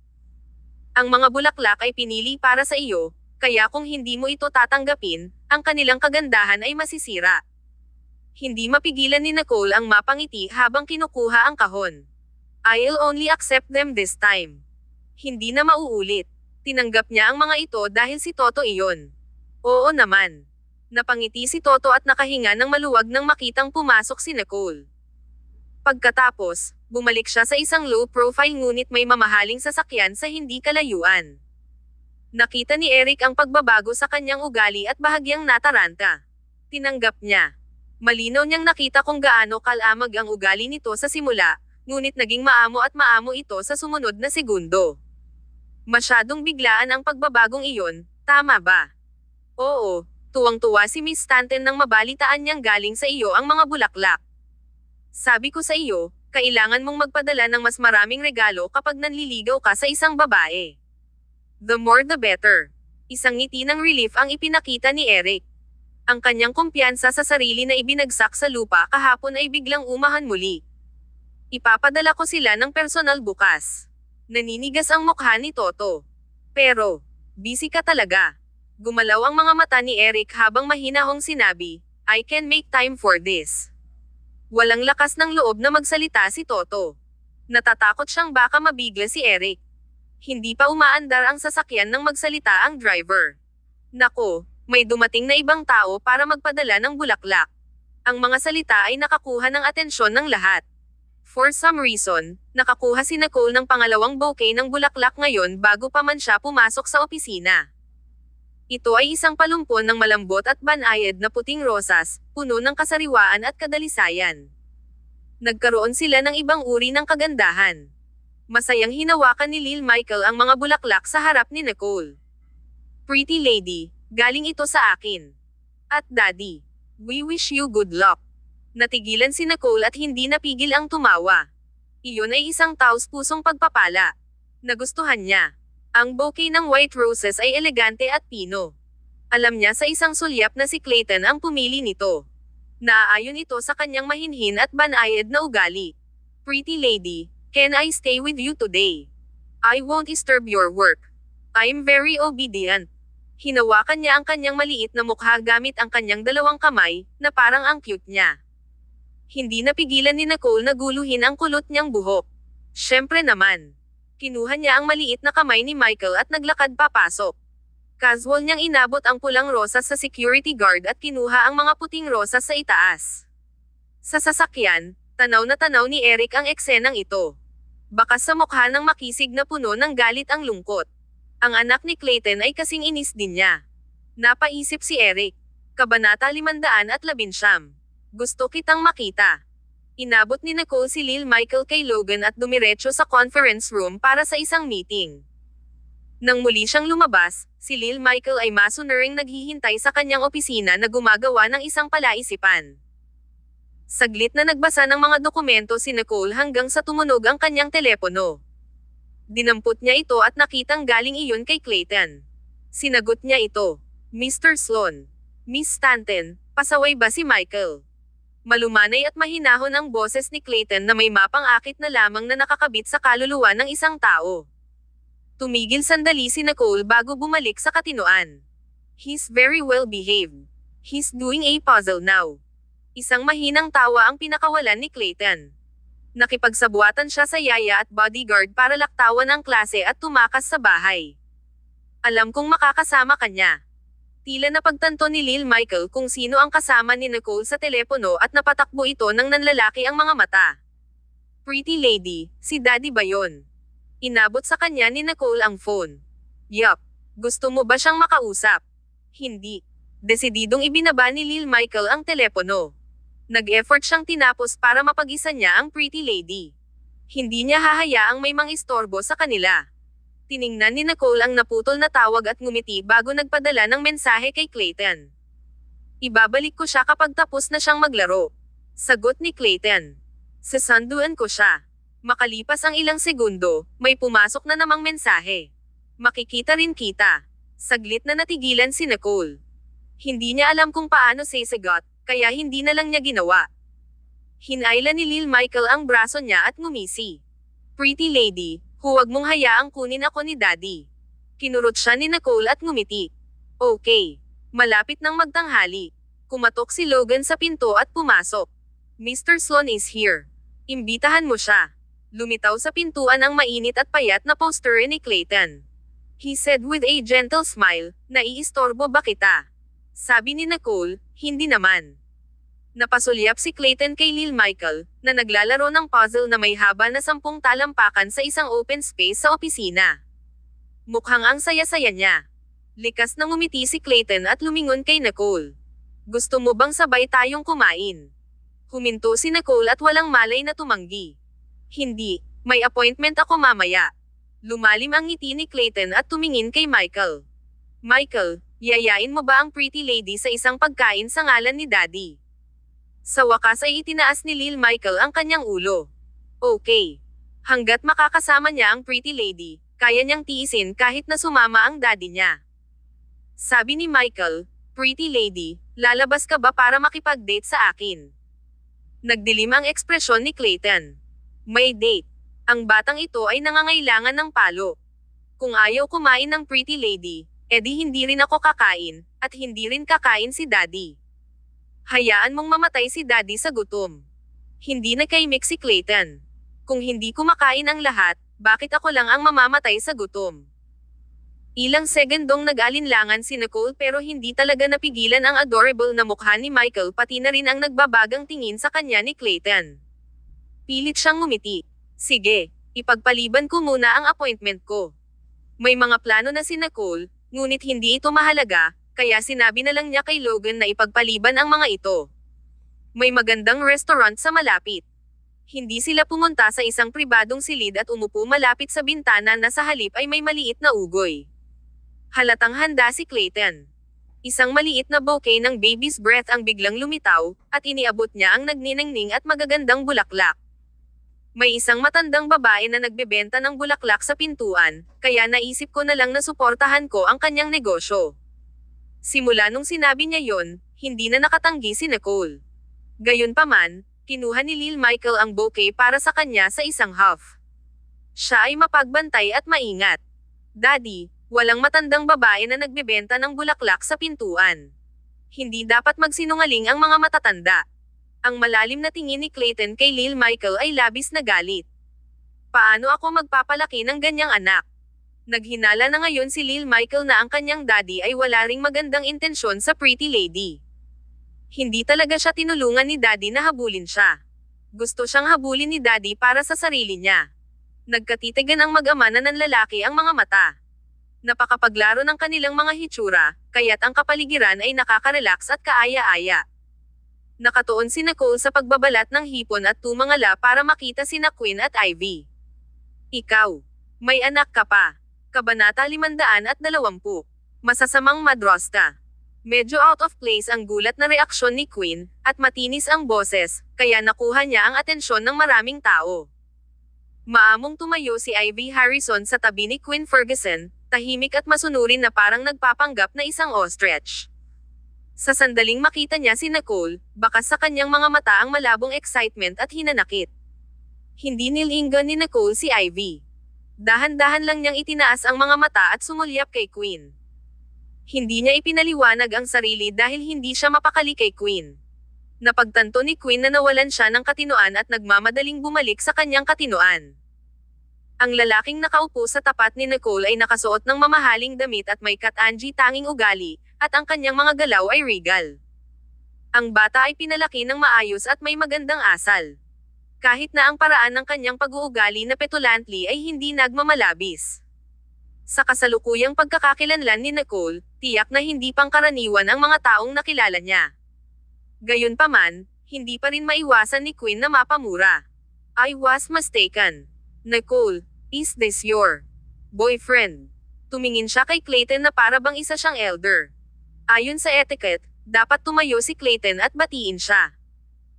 Ang mga bulaklak ay pinili para sa iyo, kaya kung hindi mo ito tatanggapin, ang kanilang kagandahan ay masisira. Hindi mapigilan ni Nicole ang mapangiti habang kinukuha ang kahon. I'll only accept them this time. Hindi na mauulit. Tinanggap niya ang mga ito dahil si Toto iyon. Oo naman. Napangiti si Toto at nakahinga ng maluwag nang makitang pumasok si Nicole. Pagkatapos, bumalik siya sa isang low-profile ngunit may mamahaling sasakyan sa hindi kalayuan. Nakita ni Eric ang pagbabago sa kanyang ugali at bahagyang nataranta. Tinanggap niya. Malinaw niyang nakita kung gaano kalamag ang ugali nito sa simula, ngunit naging maamo at maamo ito sa sumunod na segundo. Masyadong biglaan ang pagbabagong iyon, tama ba? Oo, tuwang-tuwa si Miss Stanton nang mabalitaan niyang galing sa iyo ang mga bulaklak. Sabi ko sa iyo, kailangan mong magpadala ng mas maraming regalo kapag nanliligaw ka sa isang babae. The more the better. Isang ngiti ng relief ang ipinakita ni Eric. Ang kanyang kumpiyansa sa sarili na ibinagsak sa lupa kahapon ay biglang umahan muli. Ipapadala ko sila ng personal bukas. Naninigas ang mukha ni Toto. Pero, busy ka talaga. Gumalaw ang mga mata ni Eric habang mahinahong sinabi, I can make time for this. Walang lakas ng loob na magsalita si Toto. Natatakot siyang baka mabigla si Eric. Hindi pa umaandar ang sasakyan nang magsalita ang driver. Nako, may dumating na ibang tao para magpadala ng bulaklak. Ang mga salita ay nakakuha ng atensyon ng lahat. For some reason, nakakuha si Nicole ng pangalawang bouquet ng bulaklak ngayon bago pa man siya pumasok sa opisina. Ito ay isang palumpon ng malambot at banayad na puting rosas, puno ng kasariwaan at kadalisayan. Nagkaroon sila ng ibang uri ng kagandahan. Masayang hinawakan ni Lil Michael ang mga bulaklak sa harap ni Nicole. Pretty lady, galing ito sa akin. At Daddy, we wish you good luck. Natigilan si Nicole at hindi napigil ang tumawa. Iyon ay isang taos-pusong pagpapala. Nagustuhan niya. Ang bouquet ng white roses ay elegante at pino. Alam niya sa isang sulyap na si Clayton ang pumili nito. Naaayon ito sa kanyang mahinhin at banayad na ugali. Pretty lady, can I stay with you today? I won't disturb your work. I'm very obedient. Hinawakan niya ang kanyang maliit na mukha gamit ang kanyang dalawang kamay, na parang ang cute niya. Hindi napigilan ni Nicole na guluhin ang kulot niyang buhok. Siyempre naman. Kinuha niya ang maliit na kamay ni Michael at naglakad papasok. Casual niyang inabot ang pulang rosas sa security guard at kinuha ang mga puting rosas sa itaas. Sa sasakyan, tanaw na tanaw ni Eric ang eksenang ito. Bakas sa mukha ng makisig na puno ng galit ang lungkot. Ang anak ni Clayton ay kasing inis din niya. Napaisip si Eric. Kabanata 519. Gusto kitang makita. Inabot ni Nicole si Lil Michael kay Logan at dumiretso sa conference room para sa isang meeting. Nang muli siyang lumabas, si Lil Michael ay masunuring naghihintay sa kanyang opisina na gumagawa ng isang palaisipan. Saglit na nagbasa ng mga dokumento si Nicole hanggang sa tumunog ang kanyang telepono. Dinampot niya ito at nakitang galing iyon kay Clayton. Sinagot niya ito. Mr. Sloan. Miss Stanton, pasaway ba si Michael? Malumanay at mahinahon ang boses ni Clayton na may mapang-akit na lamang na nakakabit sa kaluluwa ng isang tao. Tumigil sandali si Nicole bago bumalik sa katinoan. He's very well behaved. He's doing a puzzle now. Isang mahinang tawa ang pinakawalan ni Clayton. Nakipagsabuatan siya sa yaya at bodyguard para laktawan ang klase at tumakas sa bahay. Alam kong makakasama kanya. Tila napagtanto ni Lil Michael kung sino ang kasama ni Nicole sa telepono at napatakbo ito nang nanlalaki ang mga mata. Pretty lady, si Daddy ba yon? Inabot sa kanya ni Nicole ang phone. Yup. Gusto mo ba siyang makausap? Hindi. Desididong ibinaba ni Lil Michael ang telepono. Nag-effort siyang tinapos para mapag-isa niya ang pretty lady. Hindi niya hahayaang may mangistorbo sa kanila. Tiningnan ni Nicole ang naputol na tawag at ngumiti bago nagpadala ng mensahe kay Clayton. Ibabalik ko siya kapag tapos na siyang maglaro. Sagot ni Clayton. Sasanduan ko siya. Makalipas ang ilang segundo, may pumasok na namang mensahe. Makikita rin kita. Saglit na natigilan si Nicole. Hindi niya alam kung paano sasagot, kaya hindi na lang niya ginawa. Hinayla ni Lil Michael ang braso niya at ngumisi. Pretty lady, huwag mong hayaang kunin ako ni Daddy. Kinurot siya ni Nicole at ngumiti. Okay. Malapit nang magtanghali. Kumatok si Logan sa pinto at pumasok. Mr. Sloan is here. Imbitahan mo siya. Lumitaw sa pintuan ang mainit at payat na poster ni Clayton. He said with a gentle smile, naiistorbo ba kita? Sabi ni Nicole, hindi naman. Napasulyap si Clayton kay Lil Michael, na naglalaro ng puzzle na may haba na 10 talampakan sa isang open space sa opisina. Mukhang ang saya-saya niya. Likas na ngumiti si Clayton at lumingon kay Nicole. Gusto mo bang sabay tayong kumain? Huminto si Nicole at walang malay na tumanggi. Hindi, may appointment ako mamaya. Lumalim ang ngiti ni Clayton at tumingin kay Michael. Michael, yayain mo ba ang pretty lady sa isang pagkain sa ngalan ni Daddy? Sa wakas ay itinaas ni Lil Michael ang kanyang ulo. Okay. Hanggat makakasama niya ang pretty lady, kaya niyang tiisin kahit na sumama ang daddy niya. Sabi ni Michael, pretty lady, lalabas ka ba para makipag-date sa akin? Nagdilim ang ekspresyon ni Clayton. May date. Ang batang ito ay nangangailangan ng palo. Kung ayaw kumain ng pretty lady, edi hindi rin ako kakain, at hindi rin kakain si Daddy. Hayaan mong mamatay si Daddy sa gutom. Hindi nakaimik si Clayton. Kung hindi kumakain ang lahat, bakit ako lang ang mamamatay sa gutom? Ilang segundong nag-alinlangan si Nicole pero hindi talaga napigilan ang adorable na mukha ni Michael pati na rin ang nagbabagang tingin sa kanya ni Clayton. Pilit siyang ngumiti. Sige, ipagpaliban ko muna ang appointment ko. May mga plano na si Nicole, ngunit hindi ito mahalaga, kaya sinabi na lang niya kay Logan na ipagpaliban ang mga ito. May magandang restaurant sa malapit. Hindi sila pumunta sa isang pribadong silid at umupo malapit sa bintana na sa halip ay may maliit na ugoy. Halatang handa si Clayton. Isang maliit na bouquet ng baby's breath ang biglang lumitaw, at iniabot niya ang nagniningning at magagandang bulaklak. May isang matandang babae na nagbebenta ng bulaklak sa pintuan, kaya naisip ko na lang na suportahan ko ang kanyang negosyo. Simula nung sinabi niya yon, hindi na nakatanggi si Nicole. Gayunpaman, kinuha ni Lil Michael ang bouquet para sa kanya sa isang half. Siya ay mapagbantay at maingat. Daddy, walang matandang babae na nagbebenta ng bulaklak sa pintuan. Hindi dapat magsinungaling ang mga matatanda. Ang malalim na tingin ni Clayton kay Lil Michael ay labis na galit. Paano ako magpapalaki ng ganyang anak? Naghinala na ngayon si Lil Michael na ang kanyang daddy ay wala ring magandang intensyon sa pretty lady. Hindi talaga siya tinulungan ni daddy na habulin siya. Gusto siyang habulin ni daddy para sa sarili niya. Nagkatitigan ang mag-ama na nanlalaki ang mga mata. Napakapaglaro ng kanilang mga hitsura, kaya't ang kapaligiran ay nakaka-relax at kaaya-aya. Nakatuon si Nicole sa pagbabalat ng hipon at tumangala para makita sina Quinn at Ivy. Ikaw, may anak ka pa. Kabanata 520. Masasamang madrosta. Medyo out of place ang gulat na reaksyon ni Quinn, at matinis ang boses, kaya nakuha niya ang atensyon ng maraming tao. Maamong tumayo si Ivy Harrison sa tabi ni Quinn Ferguson, tahimik at masunurin na parang nagpapanggap na isang ostrich. Sa sandaling makita niya si Nicole, bakas sa kanyang mga mata ang malabong excitement at hinanakit. Hindi nilingon ni Nicole si Ivy. Dahan-dahan lang niyang itinaas ang mga mata at sumulyap kay Quinn. Hindi niya ipinaliwanag ang sarili dahil hindi siya mapakali kay Quinn. Napagtanto ni Quinn na nawalan siya ng katinoan at nagmamadaling bumalik sa kanyang katinoan. Ang lalaking nakaupo sa tapat ni Nicole ay nakasuot ng mamahaling damit at may kat-Angie tanging ugali, at ang kanyang mga galaw ay regal. Ang bata ay pinalaki ng maayos at may magandang asal. Kahit na ang paraan ng kanyang pag-uugali na petulantly ay hindi nagmamalabis. Sa kasalukuyang pagkakakilanlan ni Nicole, tiyak na hindi pangkaraniwan ang mga taong nakilala niya. Gayunpaman, hindi pa rin maiwasan ni Quinn na mapamura. I was mistaken. Nicole, is this your boyfriend? Tumingin siya kay Clayton na para bang isa siyang elder. Ayon sa etiquette, dapat tumayo si Clayton at batiin siya.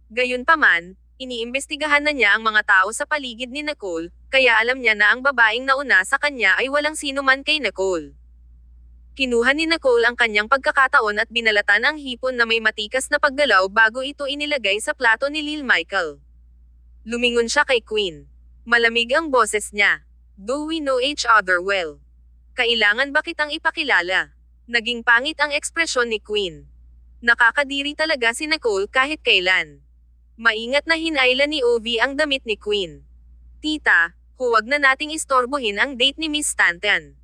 Gayunpaman, iniimbestigahan na niya ang mga tao sa paligid ni Nicole, kaya alam niya na ang babaeng nauna sa kanya ay walang sino man kay Nicole. Kinuha ni Nicole ang kanyang pagkakataon at binalatan ang hipon na may matikas na paggalaw bago ito inilagay sa plato ni Lil Michael. Lumingon siya kay Quinn. Malamig ang boses niya. Do we know each other well? Kailangan ba kitang ipakilala? Naging pangit ang ekspresyon ni Quinn. Nakakadiri talaga si Nicole kahit kailan. Maingat na hinailan ni Ovi ang damit ni Quinn. Tita, huwag na nating istorbohin ang date ni Miss Stanton.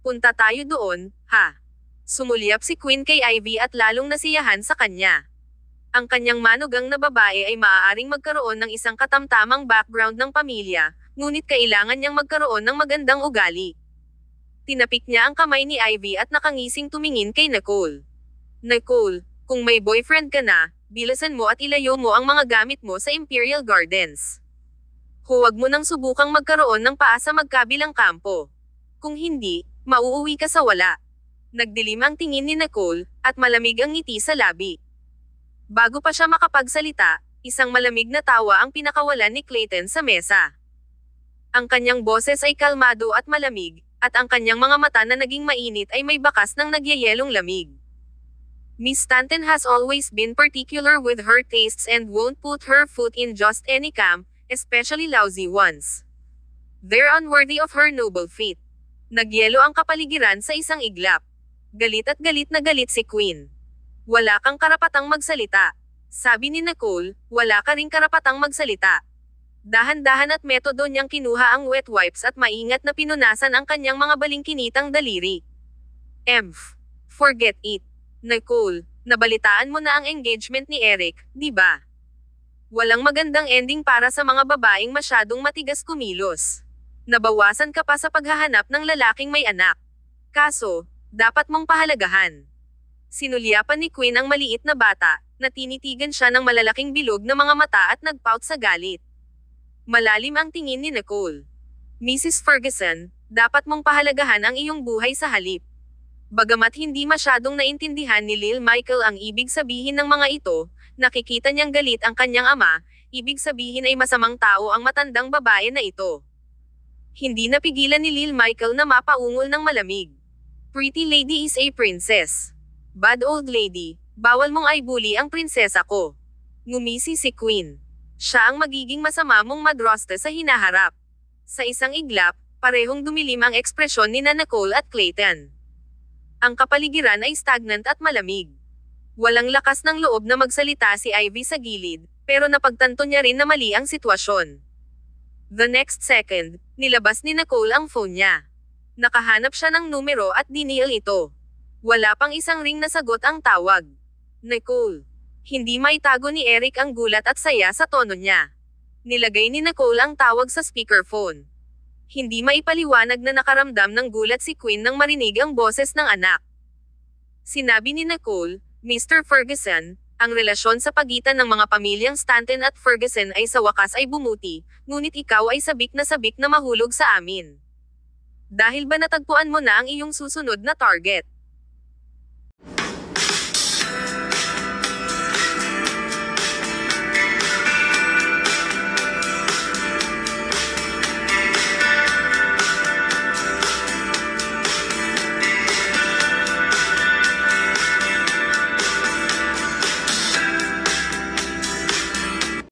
Punta tayo doon, ha? Sumulyap si Quinn kay Ivy at lalong nasiyahan sa kanya. Ang kanyang manugang na babae ay maaaring magkaroon ng isang katamtamang background ng pamilya, ngunit kailangan niyang magkaroon ng magandang ugali. Tinapik niya ang kamay ni Ivy at nakangising tumingin kay Nicole. Nicole, kung may boyfriend ka na, bilasan mo at ilayo mo ang mga gamit mo sa Imperial Gardens. Huwag mo nang subukang magkaroon ng paa sa magkabilang kampo. Kung hindi, mauuwi ka sa wala. Nagdilim ang tingin ni Nicole, at malamig ang ngiti sa labi. Bago pa siya makapagsalita, isang malamig na tawa ang pinakawalan ni Clayton sa mesa. Ang kanyang boses ay kalmado at malamig, at ang kanyang mga mata na naging mainit ay may bakas ng nagyayelong lamig. Miss Stanton has always been particular with her tastes and won't put her foot in just any camp, especially lousy ones. They're unworthy of her noble feat. Nagyelo ang kapaligiran sa isang iglap. Galit na galit si Quinn. Wala kang karapatang magsalita. Sabi ni Nicole, wala ka ring karapatang magsalita. Dahan-dahan at metodo niyang kinuha ang wet wipes at maingat na pinunasan ang kanyang mga balingkinitang daliri. Forget it. Nicole, nabalitaan mo na ang engagement ni Eric, di ba? Walang magandang ending para sa mga babaeng masyadong matigas kumilos. Nabawasan ka pa sa paghahanap ng lalaking may anak. Kaso, dapat mong pahalagahan. Sinulyapan ni Quinn ang maliit na bata, na tinitigan siya ng malalaking bilog na mga mata at nagpout sa galit. Malalim ang tingin ni Nicole. Mrs. Ferguson, dapat mong pahalagahan ang iyong buhay sa halip. Bagamat hindi masyadong naintindihan ni Lil Michael ang ibig sabihin ng mga ito, nakikita niyang galit ang kanyang ama, ibig sabihin ay masamang tao ang matandang babae na ito. Hindi napigilan ni Lil Michael na mapaungol ng malamig. Pretty lady is a princess. Bad old lady, bawal mong i-bully ang prinsesa ko. Ngumisi si Queen. Siya ang magiging masama mong madroste sa hinaharap. Sa isang iglap, parehong dumilim ang ekspresyon ni Nicole at Clayton. Ang kapaligiran ay stagnant at malamig. Walang lakas ng loob na magsalita si Ivy sa gilid, pero napagtanto niya rin na mali ang sitwasyon. The next second, nilabas ni Nicole ang phone niya. Nakahanap siya ng numero at dinial ito. Wala pang isang ring na sagot ang tawag. Nicole. Hindi maitago ni Eric ang gulat at saya sa tono niya. Nilagay ni Nicole ang tawag sa speakerphone. Hindi maipaliwanag na nakaramdam ng gulat si Queen nang marinig ang boses ng anak. Sinabi ni Nicole, Mr. Ferguson, ang relasyon sa pagitan ng mga pamilyang Stanton at Ferguson ay sa wakas ay bumuti, ngunit ikaw ay sabik na mahulog sa amin. Dahil ba natagpuan mo na ang iyong susunod na target?